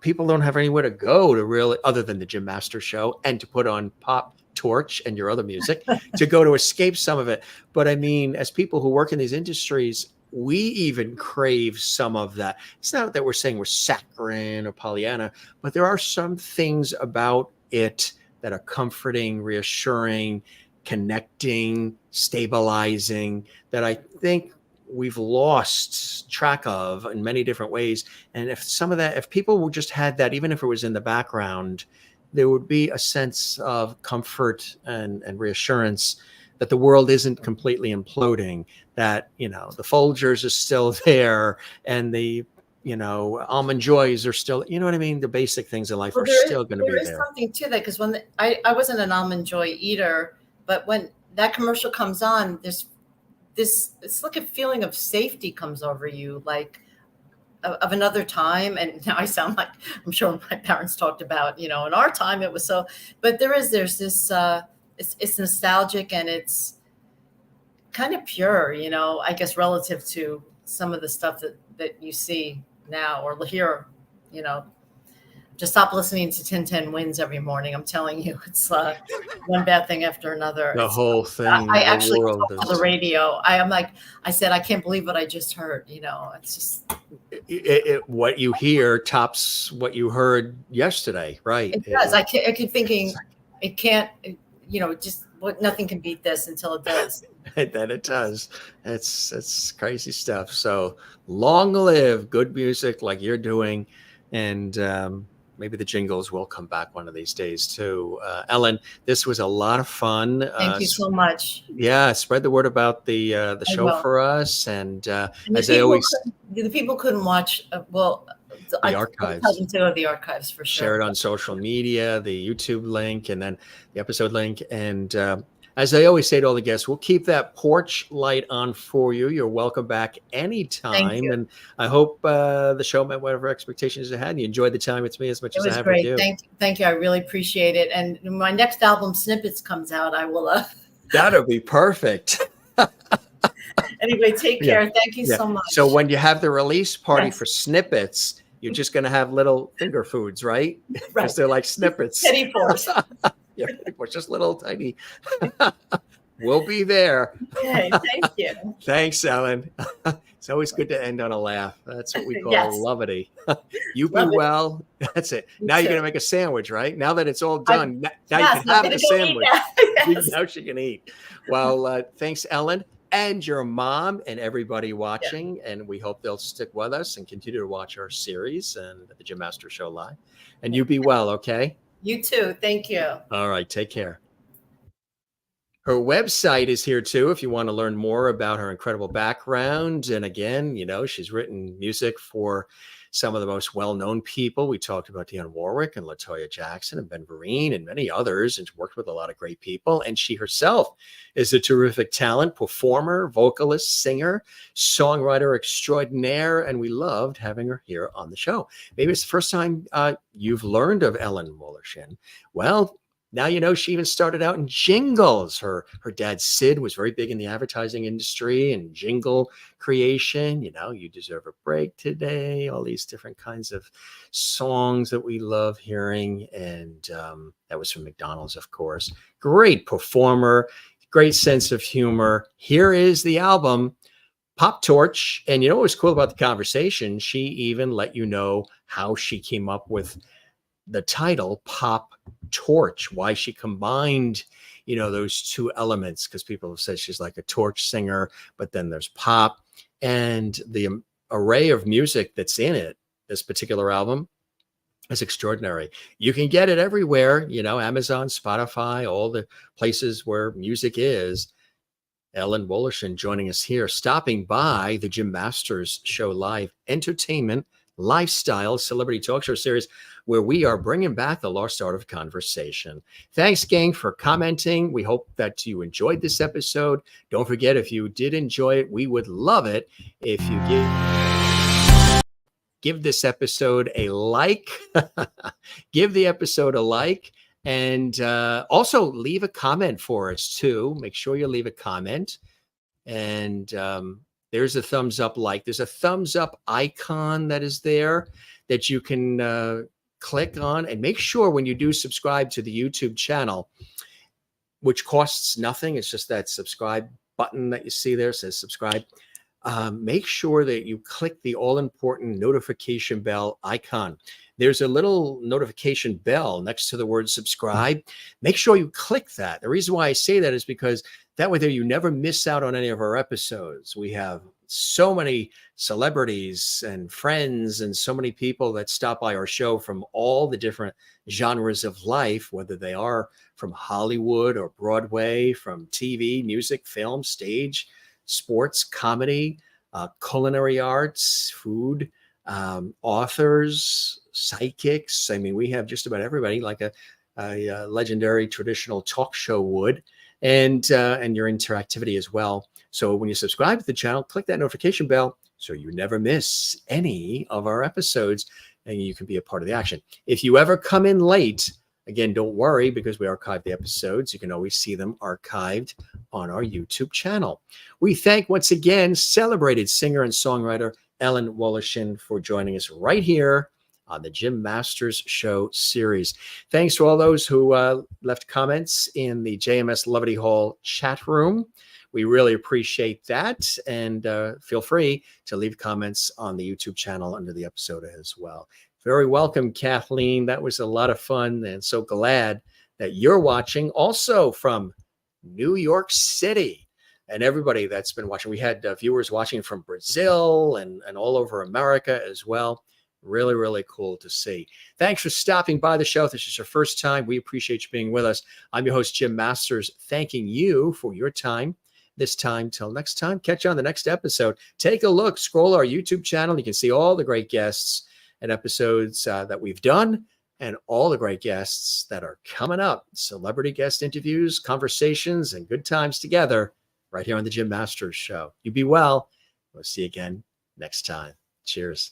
people don't have anywhere to go to really, other than the Jim Master Show, and to put on Pop Torch and your other music to go to escape some of it. But I mean, as people who work in these industries, we even crave some of that. It's not that we're saying we're saccharine or Pollyanna, but there are some things about it that are comforting, reassuring, connecting, stabilizing, that I think we've lost track of in many different ways. And if people just had that, even if it was in the background, there would be a sense of comfort and reassurance that the world isn't completely imploding, that, the Folgers are still there, and the, almond joys are still, you know what I mean? The basic things in life are still going to be There is there. something to that, because I wasn't an almond joy eater, but when that commercial comes on, it's like a feeling of safety comes over you, like of another time. And now I sound like I'm sure my parents talked about, in our time it was so, but there's this, it's nostalgic, and it's kind of pure, I guess, relative to some of the stuff that you see now or hear, just stop listening to 1010 Wins every morning. I'm telling you, it's one bad thing after another. The whole thing, I the actually world talked on the radio. I said, I can't believe what I just heard. It's just what you hear tops what you heard yesterday, right? It does. I keep thinking it can't. Just nothing can beat this until it does. Then it does. It's crazy stuff. So long live good music like you're doing, and maybe the jingles will come back one of these days too. Ellen, this was a lot of fun. Thank you so much. Yeah, spread the word about the show for us, and as they always, the people couldn't watch. The archives. The archives for sure. Share it on social media, the YouTube link, and then the episode link. And as I always say to all the guests, we'll keep that porch light on for you. You're welcome back anytime. And I hope the show met whatever expectations you had. And you enjoyed the time with me as much as I have with you. Thank you. I really appreciate it. And when my next album, Snippets, comes out, I will. That'll be perfect. Anyway, take care. Thank you so much. So when you have the release party for Snippets, you're just going to have little finger foods, right? Because they're like snippets. Petty force. Yeah, just little tiny. We'll be there. Okay, thank you. Thanks, Ellen. It's always good to end on a laugh. That's what we call levity. You be well. That's it. Now you're going to make a sandwich, right? Now that it's all done, now you can have the sandwich. Now she can eat. Well, thanks, Ellen, and your mom and everybody watching. Yeah. And we hope they'll stick with us and continue to watch our series and the Jim Master Show live. And you be well, okay? You too. Thank you. All right. Take care. Her website is here too if you want to learn more about her incredible background. And again, she's written music for some of the most well-known people. We talked about Dionne Warwick and LaToya Jackson and Ben Vereen and many others, and she's worked with a lot of great people. And she herself is a terrific talent, performer, vocalist, singer, songwriter extraordinaire. And we loved having her here on the show. Maybe it's the first time you've learned of Ellen Woloshin. Well, now she even started out in jingles. Her dad, Sid, was very big in the advertising industry and jingle creation. You deserve a break today. All these different kinds of songs that we love hearing. And that was from McDonald's, of course. Great performer, great sense of humor. Here is the album, Pop Torch. And what was cool about the conversation? She even let you know how she came up with the title Pop Torch, why she combined, those two elements, because people have said she's like a torch singer, but then there's pop, and the array of music that's in it. This particular album is extraordinary. You can get it everywhere, Amazon, Spotify, all the places where music is. Ellen Woloshin joining us here, stopping by the Jim Masters Show Live Entertainment Lifestyle Celebrity Talk Show series, where we are bringing back the lost art of conversation. Thanks, gang, for commenting. We hope that you enjoyed this episode. Don't forget, if you did enjoy it, we would love it if you give this episode a like. Give the episode a like. And also leave a comment for us, too. Make sure you leave a comment. And there's a thumbs up like. There's a thumbs up icon that is there that you can click on. And make sure when you do subscribe to the YouTube channel, which costs nothing, it's just that subscribe button that you see there, says subscribe. Make sure that you click the all-important notification bell icon. There's a little notification bell next to the word subscribe. Make sure you click that. The reason why I say that is because that way there you never miss out on any of our episodes. We have so many celebrities and friends and so many people that stop by our show from all the different genres of life, whether they are from Hollywood or Broadway, from TV, music, film, stage, sports, comedy, culinary arts, food, authors, psychics. I mean, we have just about everybody, like a legendary traditional talk show would, and your interactivity as well. So when you subscribe to the channel, click that notification bell so you never miss any of our episodes, and you can be a part of the action. If you ever come in late, again, don't worry, because we archive the episodes. You can always see them archived on our YouTube channel. We thank once again celebrated singer and songwriter Ellen Woloshin for joining us right here on the Jim Masters Show series. Thanks to all those who left comments in the JMS Levity Hall chat room. We really appreciate that. And feel free to leave comments on the YouTube channel under the episode as well. Very welcome, Kathleen. That was a lot of fun, and so glad that you're watching. Also from New York City, and everybody that's been watching. We had viewers watching from Brazil and all over America as well. Really, really cool to see. Thanks for stopping by the show. If this is your first time, we appreciate you being with us. I'm your host, Jim Masters, thanking you for your time. This time, till next time, catch you on the next episode. Take a look, scroll our YouTube channel. You can see all the great guests and episodes that we've done, and all the great guests that are coming up. Celebrity guest interviews, conversations, and good times together right here on the Jim Masters Show. You be well. We'll see you again next time. Cheers.